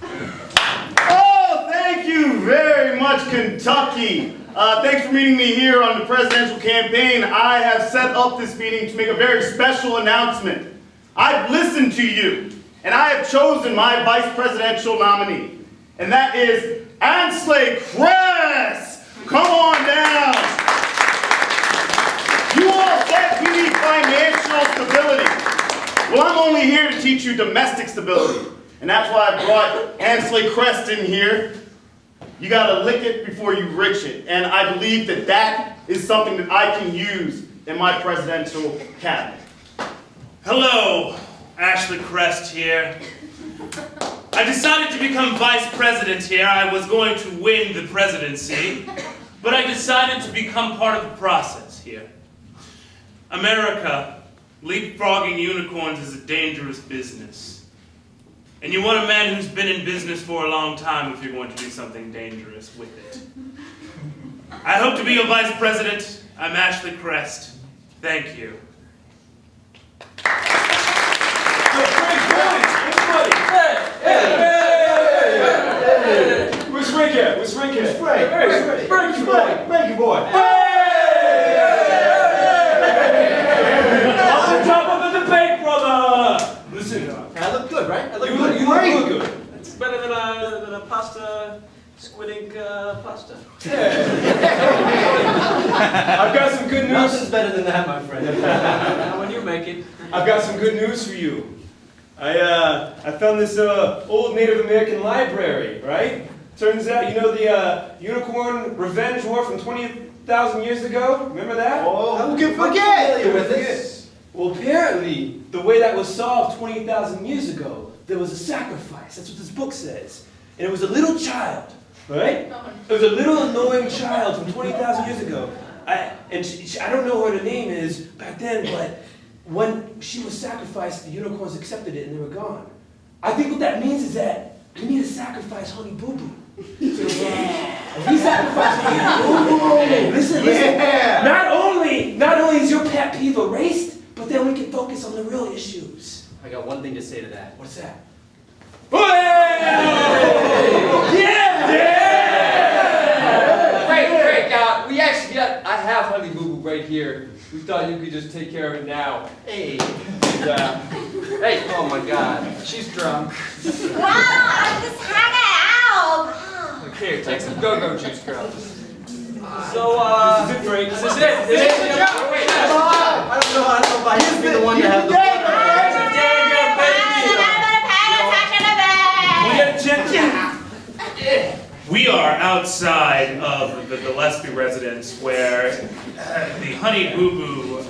Oh, thank you very much, Kentucky. Thanks for meeting me here on the presidential campaign. I have set up this meeting to make a very special announcement. I've listened to you, and I have chosen my vice presidential nominee, and that is Ashley Crest. Come on down. You all said we need financial stability. Well, I'm only here to teach you domestic stability. And that's why I brought Ashley Crest in here. You gotta lick it before you rich it. And I believe that that is something that I can use in my presidential cabinet. Hello, Ashley Crest here. I decided to become vice president here. I was going to win the presidency, but I decided to become part of the process here. America, leapfrogging unicorns is a dangerous business. And you want a man who's been in business for a long time if you're going to do something dangerous with it. I hope to be your vice president. I'm Ashley Crest. Thank you. Where's Frank at? Where's Frank at? Frank you boy. On the top of the debate, brother. Listen, I look good, right? I look you good. look good. It's better than a pasta, squid ink pasta. I've got some good news. Nothing's better than that, my friend. Now when you make it. I've got some good news for you. I found this old Native American library, right? Turns out, you know the unicorn revenge war from 20,000 years ago? Remember that? Oh, who can forget? With this? Well, apparently, the way that was solved 20,000 years ago, there was a sacrifice. That's what this book says. And it was a little child, right? It was a little annoying child from 20,000 years ago. And I don't know what her name is back then, but when she was sacrificed, the unicorns accepted it and they were gone. I think what that means is that we need to sacrifice Honey Boo Boo. We sacrifice Honey Boo Boo. Listen. Not only is your pet peeve erased, but then we can focus on the real issues. I got one thing to say to that. What's that? Frank, we actually I have Honey Boo Boo right here. We thought you could just take care of it now. Hey. Hey, oh my God, she's drunk. Wow, I'm just hanging out. Here, take some go-go juice, girl. So, This is it, Frank. this is it. This is the job. I don't know if I should be the one to have the... We are outside of the Gillespie residence where the Honey Boo Boo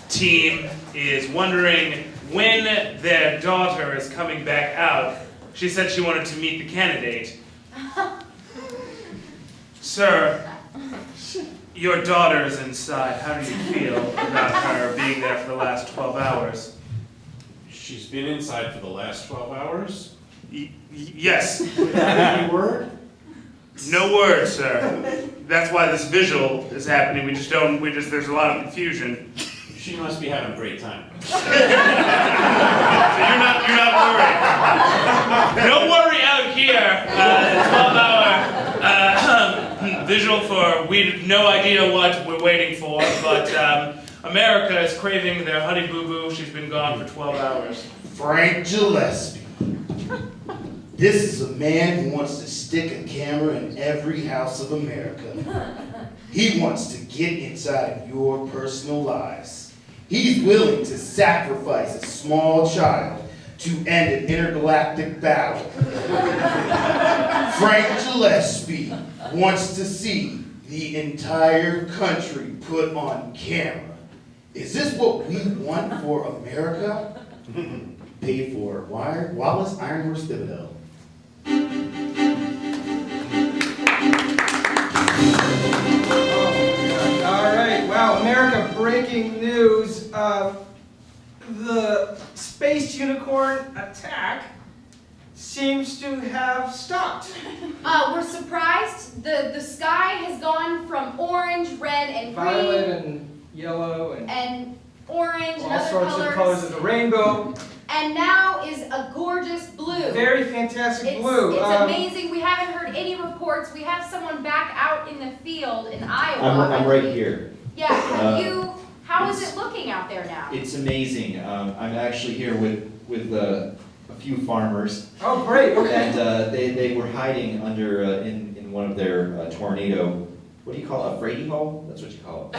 team is wondering when their daughter is coming back out. She said she wanted to meet the candidate. Sir, your daughter is inside. How do you feel about her being there for the last 12 hours? She's been inside for the last 12 hours? Yes. Any word? No word, sir. That's why this visual is happening. There's a lot of confusion. She must be having a great time. So you're not worried. No worry out here. 12-hour visual for we have no idea what we're waiting for, but America is craving their Honey Boo Boo. She's been gone for 12 hours. Frank Gillespie. This is a man who wants to stick a camera in every house of America. He wants to get inside of your personal lives. He's willing to sacrifice a small child to end an intergalactic battle. Frank Gillespie wants to see the entire country put on camera. Is this what we want for America? Paid for. Wallace Iron Horse Thibodeau. All right, wow, America, breaking news. The space unicorn attack seems to have stopped. We're surprised. The sky has gone from orange, red, and green. Violet and yellow and orange and all other sorts of colors of the rainbow. And now is a gorgeous blue. Very fantastic blue. It's amazing. We haven't heard any reports. We have someone back out in the field in Iowa. I'm right here. Yeah, how is it looking out there now? It's amazing. I'm actually here with a few farmers. Oh, great, okay. And they were hiding under, in one of their tornado, what do you call it, a Brady hole? That's what you call it.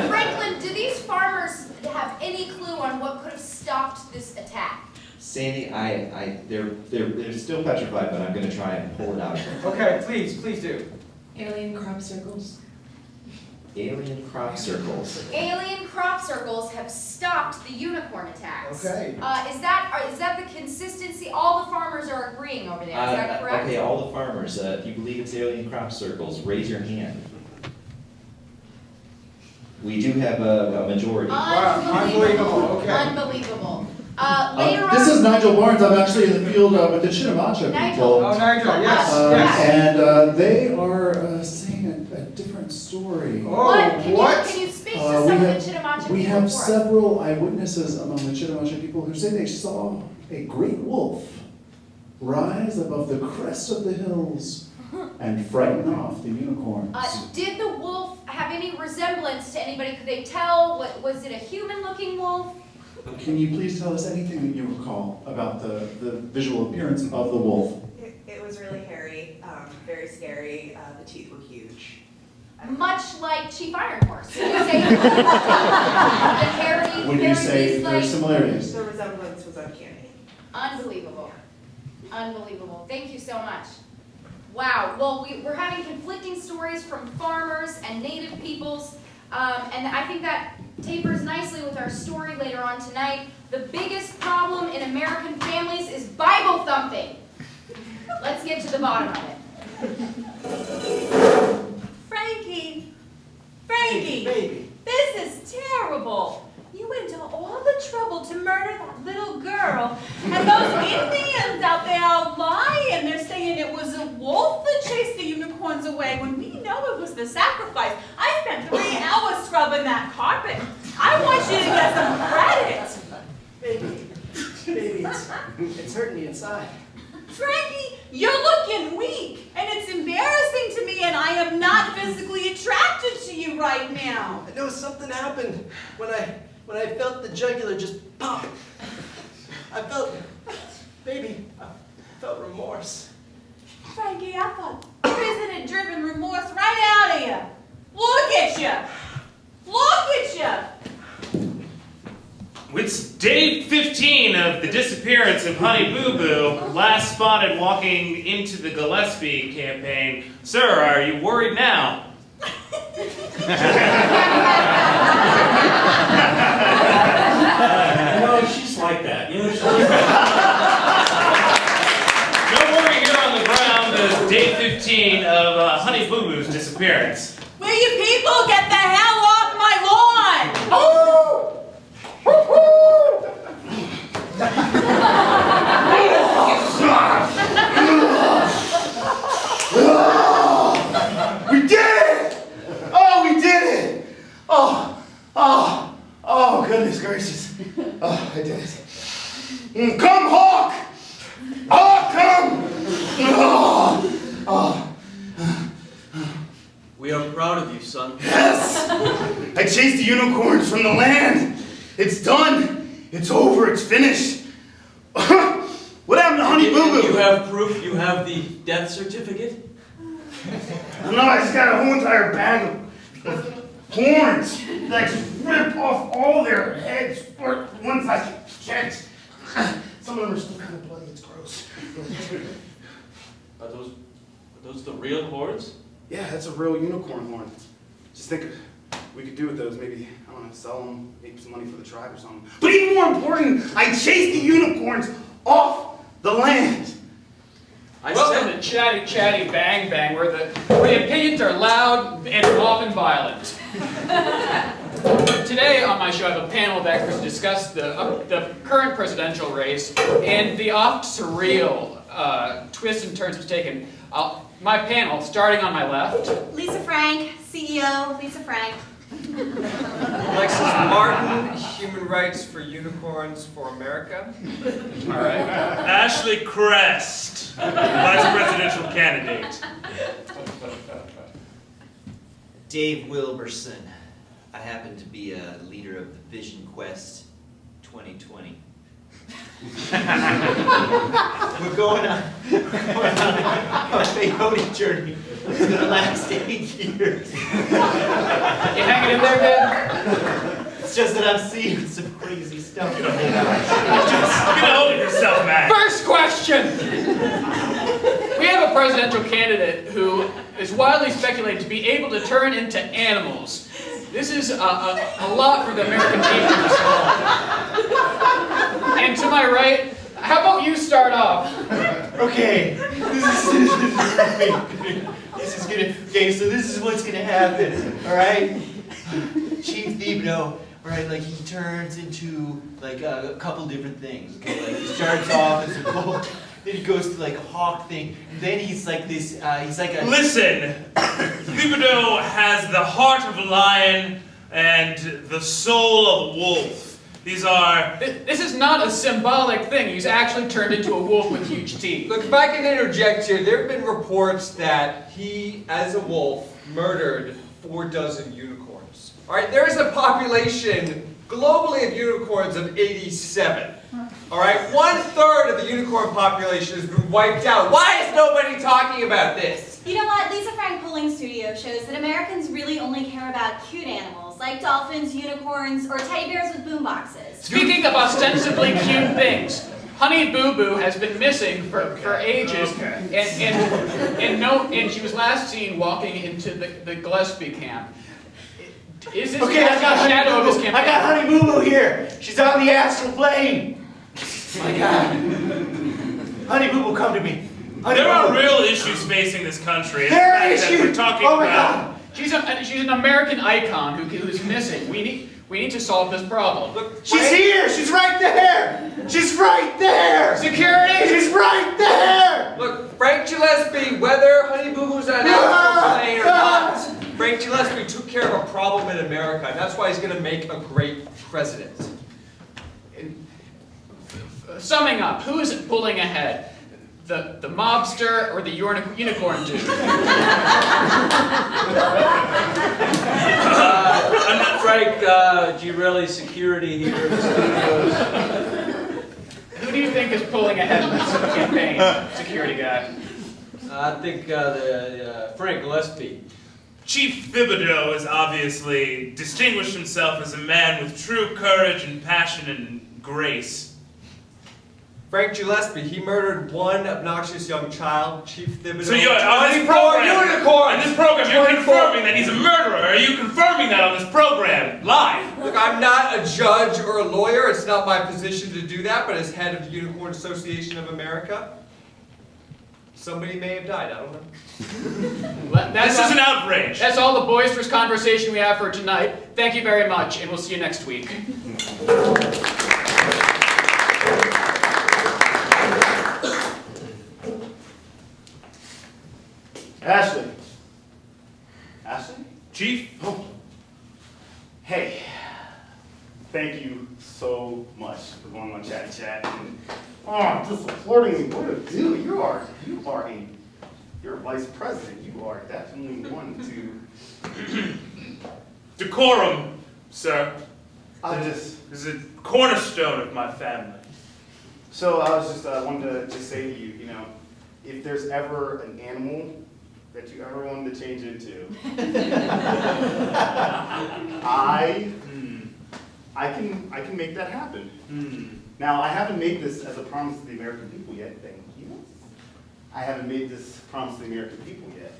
Franklin, do these farmers have any clue on what could have stopped this attack? Sandy, they're still petrified, but I'm going to try and pull it out. Okay, please do. Alien crop circles. Alien crop circles. Alien crop circles have stopped the unicorn attacks. Okay. Is that the consistency? All the farmers are agreeing over there. Is that correct? Okay, all the farmers, if you believe it's alien crop circles, raise your hand. We do have a majority. Unbelievable. Okay. Unbelievable. Later This on, is Nigel Barnes. I'm actually in the field with the Chitimacha Nigel. people. Oh, Nigel, yes. And they are saying a different story. What? Can you speak to some of the Chitimacha people We have for us? several eyewitnesses among the Chitimacha people who say they saw a great wolf rise above the crest of the hills and frighten off the unicorns. Did the wolf have any resemblance to anybody? Could they tell? Was it a human-looking wolf? Can you please tell us anything that you recall about the visual appearance of the wolf? It was really hairy, very scary. The teeth were huge. Much like Chief Iron Horse. Would you say the hairy, Would you say there are beast-like? similarities? The resemblance was uncanny. Unbelievable. Unbelievable. Thank you so much. Wow. Well, we're having conflicting stories from farmers and native peoples, and I think that tapers nicely with our story later on tonight. The biggest problem in American families is Bible thumping. Let's get to the bottom of it. Frankie, Frankie, Baby. this is terrible. You went to all the trouble to murder that little girl, and those Indians out there are lying. They're saying it was a wolf that chased the unicorns away when we know it was the sacrifice. I spent 3 hours scrubbing that carpet. I want you to get some credit. Baby, it's hurting me inside. Frankie, you're looking weak, and it's embarrassing to me, and I am not physically attracted to you right now. I know something happened when I felt the jugular just pop. I felt remorse. Frankie, I thought president-driven remorse right out of you. Look at you. Look at you. It's day 15 of the disappearance of Honey Boo Boo, last spotted walking into the Gillespie campaign. Sir, are you worried now? No, she's like that. You know, No worry here on the ground of day 15 of Honey Boo Boo's disappearance. Will you people get the hell off my lawn? We did it! Oh, we did it! Oh, goodness gracious. Oh, I did it. Come, Hawk! Hawk, come! We are proud of you, son. Yes! I chased the unicorns from the land. It's done. It's over. It's finished. What happened to Honey Boo Boo? You have proof? You have the death certificate? No, I just got a whole entire bag of horns that I just ripped off all their heads for ones I checked. Some of them are still kind of bloody. It's gross. Are those the real horns? Yeah, that's a real unicorn horn. Just think of what we could do with those. Maybe, I don't know, sell them, make some money for the tribe or something. But even more important, I chased the unicorns off the land. Welcome to Chatty Chatty Bang Bang, where the opinions are loud and often violent. Today on my show, I have a panel of experts to discuss the current presidential race and the oft surreal twists and turns it's taken. My panel, starting on my left. Lisa Frank, CEO, Lisa Frank. Alexis Martin, Human Rights for Unicorns for America. All right. Ashley Crest, Vice Presidential candidate. Dave Wilberson. I happen to be a leader of the Vision Quest 2020. We're going on a peyote journey. It's going to last 8 years. You hanging in there, man? It's just that I'm seeing some crazy stuff. Get a hold of yourself, man. First question. We have a presidential candidate who is widely speculated to be able to turn into animals. This is a lot for the American people to solve. And to my right, how about you start off? Okay, okay, so this is what's gonna happen, all right? Chief Thibodeau, all right, like he turns into like a couple different things, okay? Like he starts off as a bull, then he goes to like a hawk thing, and then he's like this, he's like a... Listen, Thibodeau has the heart of a lion and the soul of a wolf. These are... This is not a symbolic thing. He's actually turned into a wolf with huge teeth. Look, if I can interject here, there have been reports that he, as a wolf, murdered 4 dozen unicorns. All right, there is a population globally of unicorns of 87. All right, 1/3 of the unicorn population has been wiped out. Why is nobody talking about this? You know what? Lisa Frank Polling Studio shows that Americans really only care about cute animals, like dolphins, unicorns, or teddy bears with boomboxes. Speaking of ostensibly cute things, Honey Boo Boo has been missing for ages, and she was last seen walking into the Gillespie camp. Is this Okay, I got a shadow of his Honey Boo Boo. campaign? I got Honey Boo Boo here. She's on the astral plane. My God. Honey Boo Boo, come to me. Honey There Boo are Boo. real issues facing this country. There are The fact that issues. We're talking Oh my about God. She's an American icon who's missing. We need to solve this problem. Look, She's here! She's right there! She's right there! Security! She's right there! Look, Frank Gillespie, whether Honey Boo Boo's on an actual plane or not, Frank Gillespie took care of a problem in America, and that's why he's going to make a great president. Summing up, who is pulling ahead? The mobster or the unicorn dude? Frank Girelli security here in the studios. Who do you think is pulling ahead in this campaign, security guy? I think Frank Gillespie. Chief Thibodeau has obviously distinguished himself as a man with true courage and passion and grace. Frank Gillespie, he murdered one obnoxious young child, Chief Thibodeau. So you're on this program, you're confirming that he's a murderer. Are you confirming that on this program, live? Look, I'm not a judge or a lawyer. It's not my position to do that, but as head of the Unicorn Association of America, somebody may have died. I don't know. This is an outrage. That's all the boisterous conversation we have for tonight. Thank you very much, and we'll see you next week. Ashley. Ashley? Chief? Oh. Hey. Thank you so much for going on Chatty Chat and just supporting me. What a dude. You're vice president. You are definitely one to Decorum, sir. is a cornerstone of my family. So I was just wanted to just say to you, if there's ever an animal that you ever wanted to change into, I can make that happen. Now I haven't made this as a promise to the American people yet. Thank you. I haven't made this promise to the American people yet.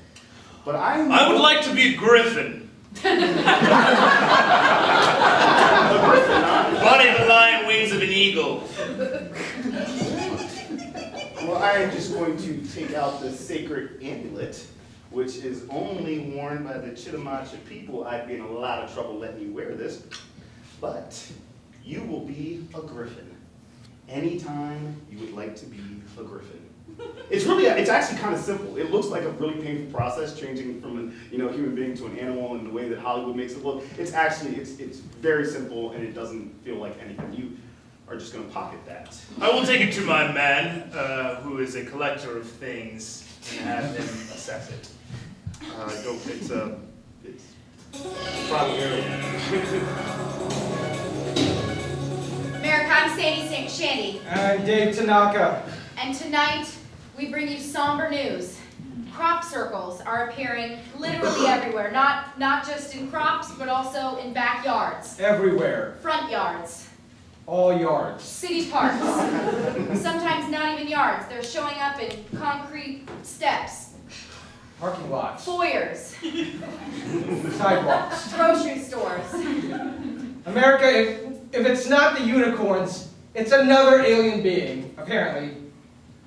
But I would like to be a griffin. A griffin, huh? Body of the lion, wings of an eagle. Well, I am just going to take out the sacred amulet, which is only worn by the Chitimacha people. I'd be in a lot of trouble letting you wear this. But you will be a griffin anytime you would like to be a griffin. It's actually kind of simple. It looks like a really painful process changing from a human being to an animal in the way that Hollywood makes it look. It's actually it's very simple and it doesn't feel like anything. You are just going to pocket that. I will take it to my man, who is a collector of things, and have him assess it. It's probably America, I'm Sandy Shandy. I'm Dave Tanaka. And tonight, we bring you somber news. Crop circles are appearing literally everywhere, not just in crops, but also in backyards, Everywhere. front yards, All yards. city parks, sometimes not even yards. They're showing up in concrete steps, Parking lots. foyers, Sidewalks. grocery stores. America, if it's not the unicorns, it's another alien being, apparently,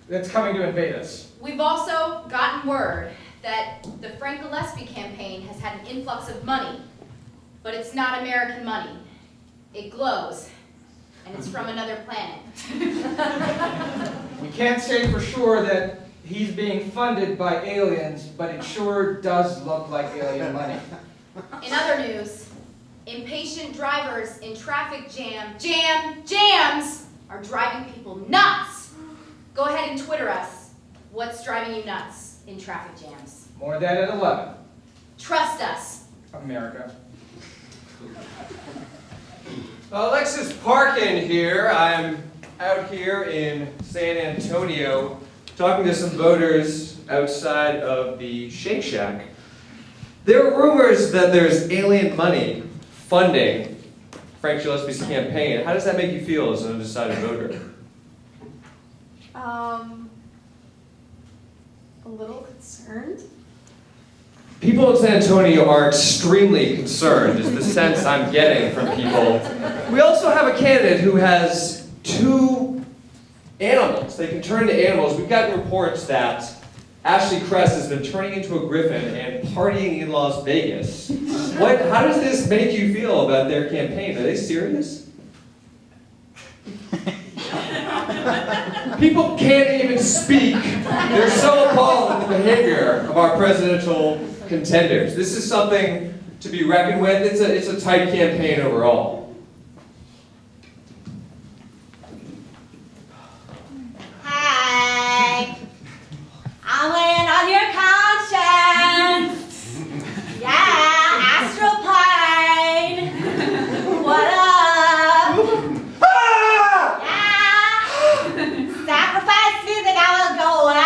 that's coming to invade us. We've also gotten word that the Frank Gillespie campaign has had an influx of money, but it's not American money. It glows, and it's from another planet. We can't say for sure that he's being funded by aliens, but it sure does look like alien money. In other news, impatient drivers in traffic jams are driving people nuts. Go ahead and Twitter us. What's driving you nuts in traffic jams? More of that at 11. Trust us. America. Alexis Parkin here. I'm out here in San Antonio talking to some voters outside of the Shake Shack. There are rumors that there's alien money funding Frank Gillespie's campaign. How does that make you feel as an undecided voter? A little concerned. People in San Antonio are extremely concerned, is the sense I'm getting from people. We also have a candidate who has 2 animals. They can turn into animals. We've gotten reports that Ashley Crest has been turning into a griffin and partying in Las Vegas. How does this make you feel about their campaign? Are they serious? People can't even speak. They're so appalled at the behavior of our presidential contenders. This is something to be reckoned with. It's a tight campaign overall. Hi. I'm laying on your conscience. Yeah, astral plane. What up? Yeah. Sacrifice me, then I will go away.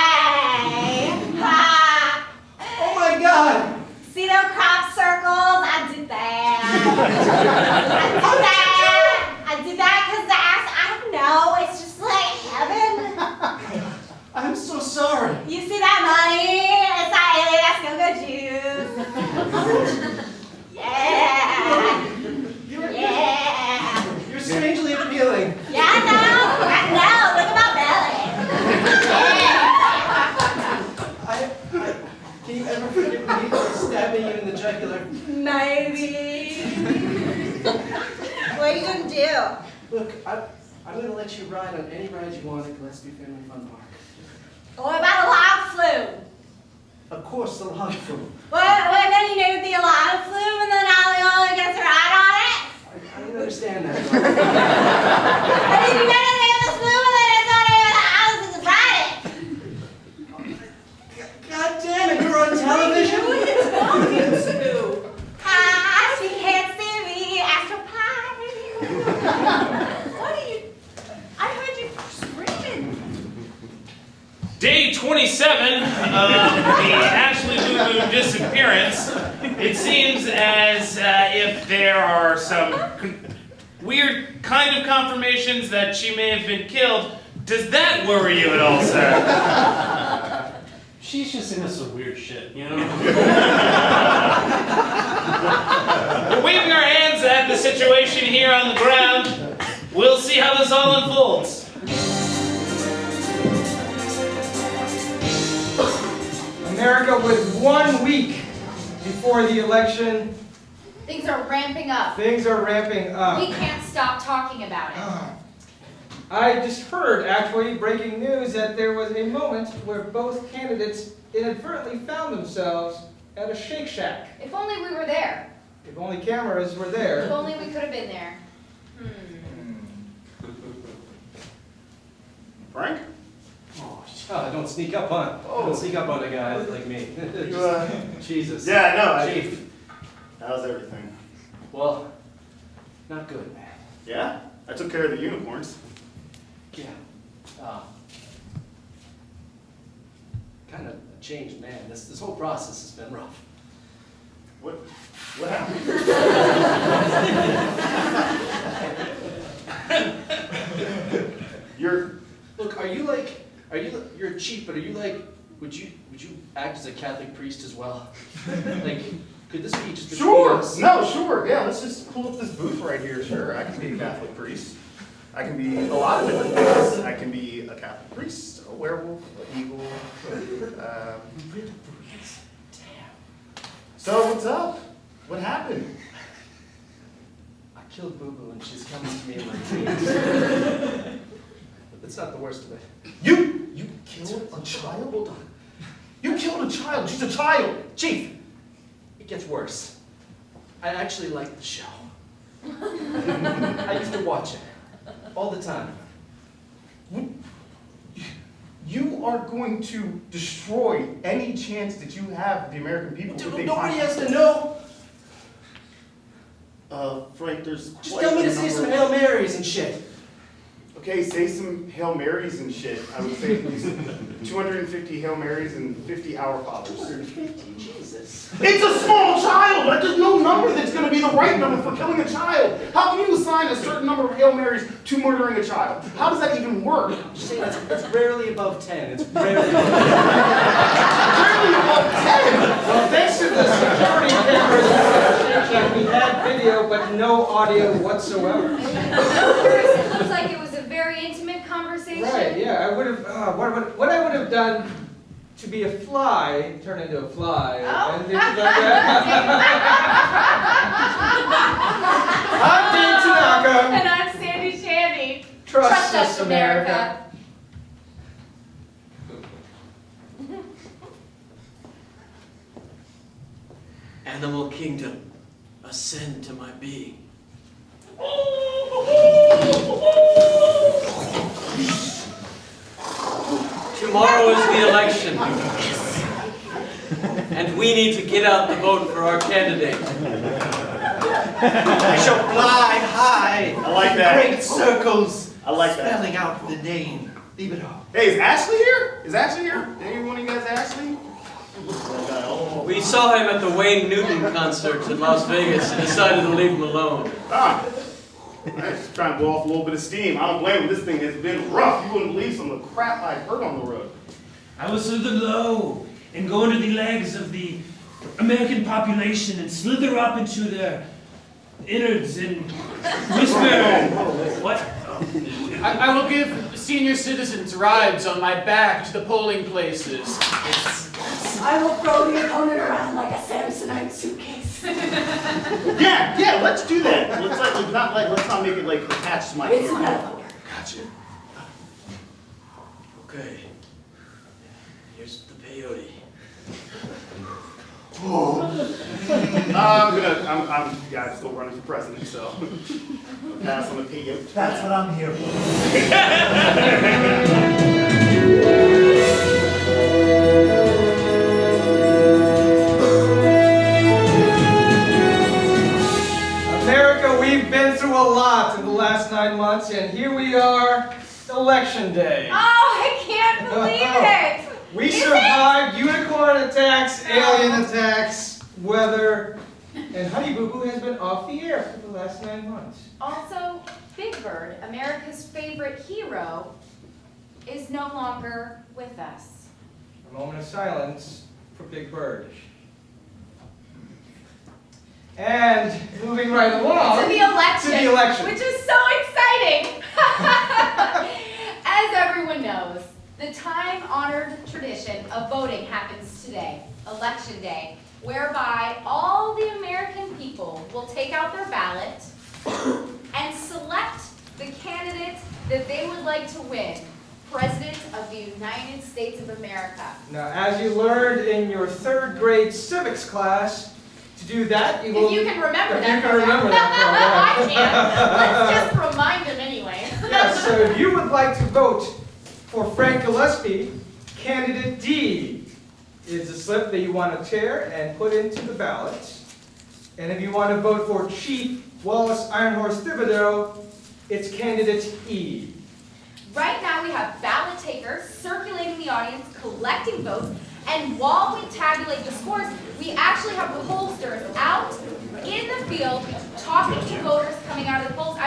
Ha. Oh my God! See those crop circles? I did that. I did that because the ass, I don't know, it's just like heaven. I'm so sorry. You see that money? It's that alien go juice. Yeah. Yeah. You're strangely appealing. Yeah, I know. Look at my belly. Can you ever forgive me for stabbing you in the jugular? Maybe. What are you gonna do? Look, I'm gonna let you ride on any ride you want at Gillespie Family Fun Park. What about a log flume? Of course, the log flume. What then you named the log flume and then Ollie gets to ride on it? I don't understand that. And then you know the name of the flume and then it's on the house and just ride it. God damn it, you're on television? Who are you talking to? Hi, she can't see me, astral pie. What are you? I heard you screaming. Day 27 of the Ashley Lulu disappearance. It seems as if there are some weird kind of confirmations that she may have been killed. Does that worry you at all, sir? She's just into some weird shit, you know? We're waving our hands at the situation here on the ground. We'll see how this all unfolds. America, with 1 week before the election, Things are ramping up. things are ramping up. We can't stop talking about it. I just heard, actually, breaking news, that there was a moment where both candidates inadvertently found themselves at a Shake Shack. If only we were there. If only cameras were If there. only we could have been there. Frank? Oh, don't sneak up on. Don't sneak up on a guy like me. Jesus. Yeah, no, Chief. How's everything? Well, not good, man. Yeah? I took care of the unicorns. Yeah. Kind of a changed man. This whole process has been rough. What happened? Look, you're a chief, but are you like, would you act as a Catholic priest as well? Like, could this be just between Sure! us? No, sure, yeah, let's just pull up this booth right here, sure. I can be a Catholic priest. I can be a lot of different things. I can be a Catholic priest, a werewolf, an eagle. So, what's up? What happened? I killed Boo Boo and she's coming to me in my dreams. But that's not the worst of it. You killed a child? Hold on. You killed a child. She's a child. Chief, it gets worse. I actually like the show. I used to watch it all the time. You are going to destroy any chance that you have of the American people. Dude, if they nobody find has to know. Frank, there's Just quite tell me a to say number some Hail Marys and shit. Okay, say some Hail Marys and shit. I would say at least 250 Hail Marys and 50 Our Fathers. 250, Jesus. It's a small child! There's no number that's going to be the right number for killing a child. How can you assign a certain number of Hail Marys to murdering a child? How does that even work? I'm just saying it's rarely above 10. It's rarely above 10. Rarely above 10! Well, thanks to the security cameras at Shake Shack, we had video but no audio whatsoever. It looks like it was a very intimate conversation. Right, yeah, I would have, what I would have done to be a fly, turn into a fly, Oh. and things like that. I'm Dean Tanaka. And I'm Sandy Shandy. Trust us, America. Animal kingdom, ascend to my being. Tomorrow is the election. And we need to get out the vote for our candidate. I shall fly high. I like that. Great circles. I like that. Spelling out the name. Leave it off. Hey, is Ashley here? Is Ashley here? Any one of you guys Ashley? We saw him at the Wayne Newton concert in Las Vegas and decided to leave him alone. Ah, I'm just trying to blow off a little bit of steam. I don't blame him. This thing has been rough. You wouldn't believe some of the crap I've heard on the road. I will slither low and go into the legs of the American population and slither up into their innards and whisper. What? I will give senior citizens rides on my back to the polling places. I will throw the opponent around like a Samsonite suitcase. Yeah, let's do that. Let's not make it like attached to my It's ear. not. Gotcha. Okay. Here's the peyote. I'm still running for president, so I'll pass on the peyote. That's what I'm here for. America, we've been through a lot in the last 9 months, and here we are, Election Day. Oh, I can't believe it! We Is survived unicorn attacks, alien attacks, weather, and Honey Boo Boo has been off the air for the last 9 months. Also, Big Bird, America's favorite hero, is no longer with us. A moment of silence for Big Bird. And moving right along To the election. To the election. Which is so exciting. As everyone knows, the time-honored tradition of voting happens today, Election Day, whereby all the American people will take out their ballot and select the candidate that they would like to win President of the United States of America. Now, as you learned in your 3rd grade civics class, to do that, you will... If you can remember if that. you can remember that I can. Let's just remind them anyway. Yes, so if you would like to vote for Frank Gillespie, candidate D is the slip that you want to tear and put into the ballot. And if you want to vote for Chief Wallace Ironhorse Thibodeau, it's candidate E. Right now we have ballot takers circulating the audience, collecting votes, and while we tabulate the scores, we actually have the pollsters out in the field talking to voters coming out of the polls.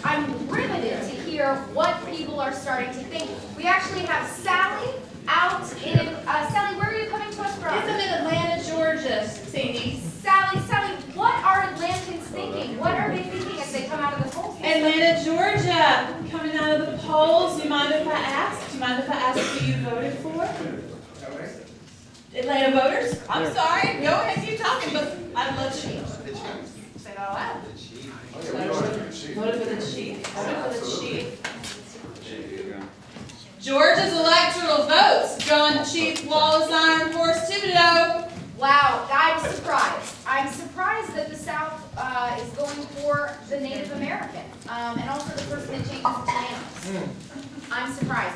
I'm riveted to hear what people are starting to think. We actually have Sally out in, Sally, where are you coming to us from? I'm in Atlanta, Georgia, Sadie. Sally, what are Atlantans thinking? What are they thinking as they come out of the polls? Atlanta, Georgia, coming out of the polls. Do you mind if I ask? Do you mind if I ask who you voted for? Atlanta voters? I'm sorry. Go ahead, keep talking, but I'd love to say that out loud. Voted for the chief. Voted for the chief. Georgia's electoral votes going to Chief Wallace Ironhorse Thibodeau. Wow, I'm surprised. I'm surprised that the South is going for the Native American, and also the person that changes plans. I'm surprised.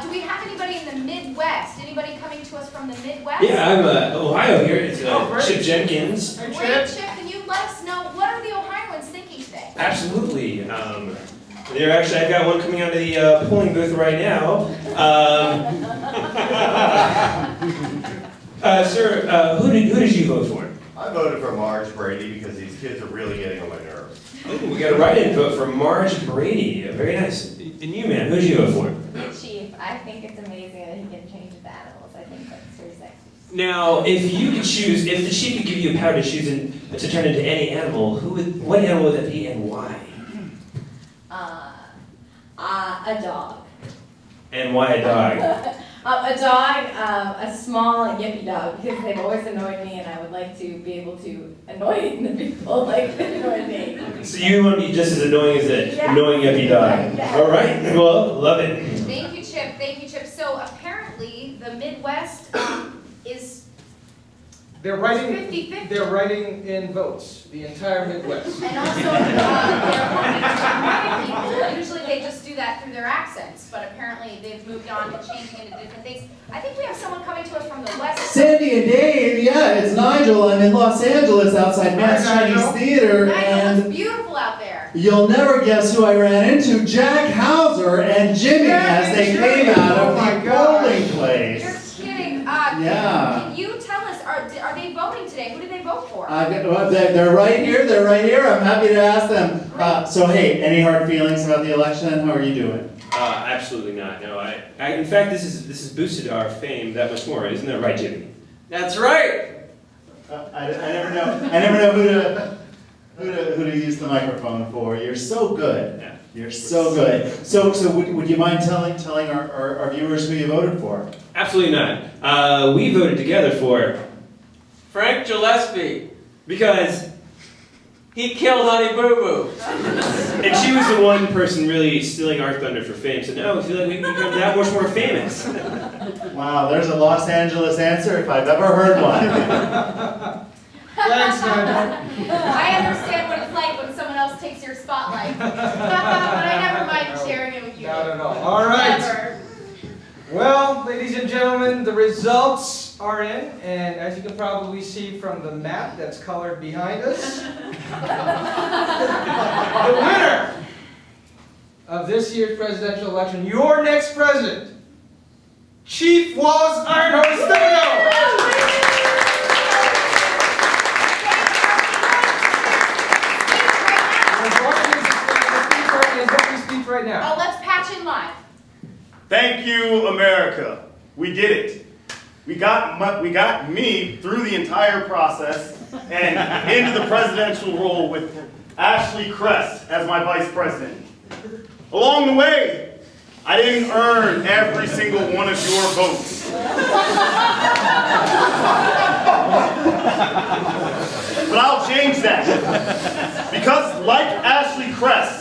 Do we have anybody in the Midwest? Anybody coming to us from the Midwest? Yeah, I'm Ohio here. It's great. Chip Jenkins. Hey, Great, Chip. Chip, can you let us know, what are the Ohioans thinking today? Absolutely. I've got one coming out of the polling booth right now. Sir, who did you vote for? I voted for Marge Brady because these kids are really getting on my nerves. Oh, we got a write-in vote for Marge Brady. Very nice. And you, man, who did you vote for? The chief. I think it's amazing that he can change the animals. I think that's very sexy. Now, if the chief could give you a power to choose to turn into any animal, what animal would that be and why? A dog. And why a dog? A dog, a small yippy dog, because they've always annoyed me, and I would like to be able to annoy the people like they annoy me. So you want to be just as annoying as an Yeah. annoying yuppie dog. Yeah. All right, well, love it. Thank you, Chip. Thank you, Chip. So apparently, the Midwest is They're writing, 50-50. they're writing in votes, the entire Midwest. And also, they're wanting to annoy people. Usually they just do that through their accents, but apparently they've moved on to changing into different things. I think we have someone coming to us from the West. Sandy and Dave, yeah, it's Nigel. I'm in Los Angeles outside Matt's Hi, Nigel. Chinese Theater, Nigel, and it's beautiful out there. you'll never guess who I ran into, Jack Hauser and Jimmy as they came out of the polling place. You're kidding. Yeah. Can you tell us, are they voting today? Who did they vote for? They're right here, I'm happy to ask them. So hey, any hard feelings about the election? How are you doing? Absolutely not. No, in fact, this has boosted our fame that much more. Isn't that right, Jimmy? That's right. I never know who to use the microphone for. You're so good. Yeah. You're so good. So would you mind telling our viewers who you voted for? Absolutely not. We voted together for Frank Gillespie. because He killed Honey Boo Boo. and she was the one person really stealing our thunder for fame. So now I feel like we can become that much more famous. Wow, there's a Los Angeles answer if I've ever heard one. Thanks, Nigel. I understand what it's like when someone else takes your spotlight. But I never mind sharing it with you. Not at all. All right. Never. Well, ladies and gentlemen, the results are in, and as you can probably see from the map that's colored behind us, the winner of this year's presidential election, your next president, Chief Wallace Ironhorse Thibodeau. Right now. Oh, let's patch in live. Thank you, America. We did it. We got me through the entire process and into the presidential role with Ashley Crest as my vice president. Along the way, I didn't earn every single one of your votes. But I'll change that. Because like Ashley Crest,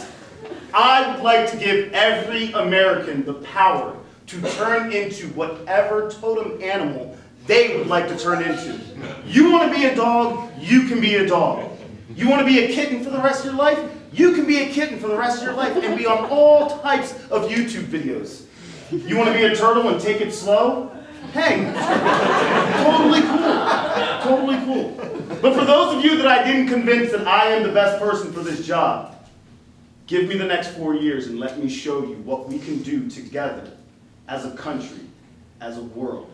I would like to give every American the power to turn into whatever totem animal they would like to turn into. You want to be a dog, you can be a dog. You want to be a kitten for the rest of your life, you can be a kitten for the rest of your life and be on all types of YouTube videos. You want to be a turtle and take it slow? Hey, totally cool. Totally cool. But for those of you that I didn't convince that I am the best person for this job, give me the next 4 years and let me show you what we can do together as a country, as a world,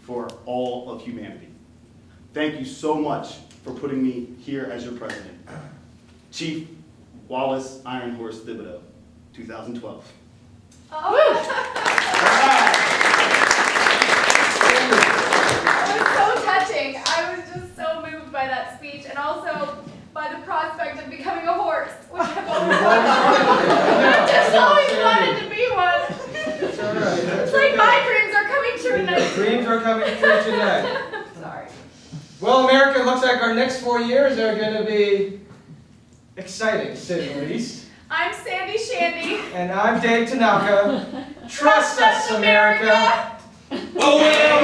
for all of humanity. Thank you so much for putting me here as your president. Chief Wallace Ironhorse Thibodeau, 2012. It was so touching. I was just so moved by that speech and also by the prospect of becoming a horse, which I've always wanted. I've just always wanted to be one. It's all right. It's like my dreams are coming true tonight. Dreams are coming true tonight. Sorry. Well, America, it looks like our next 4 years are going to be exciting, to say the least. I'm Sandy Shandy. And I'm Dave Tanaka. Trust us, America. America. Oh, well,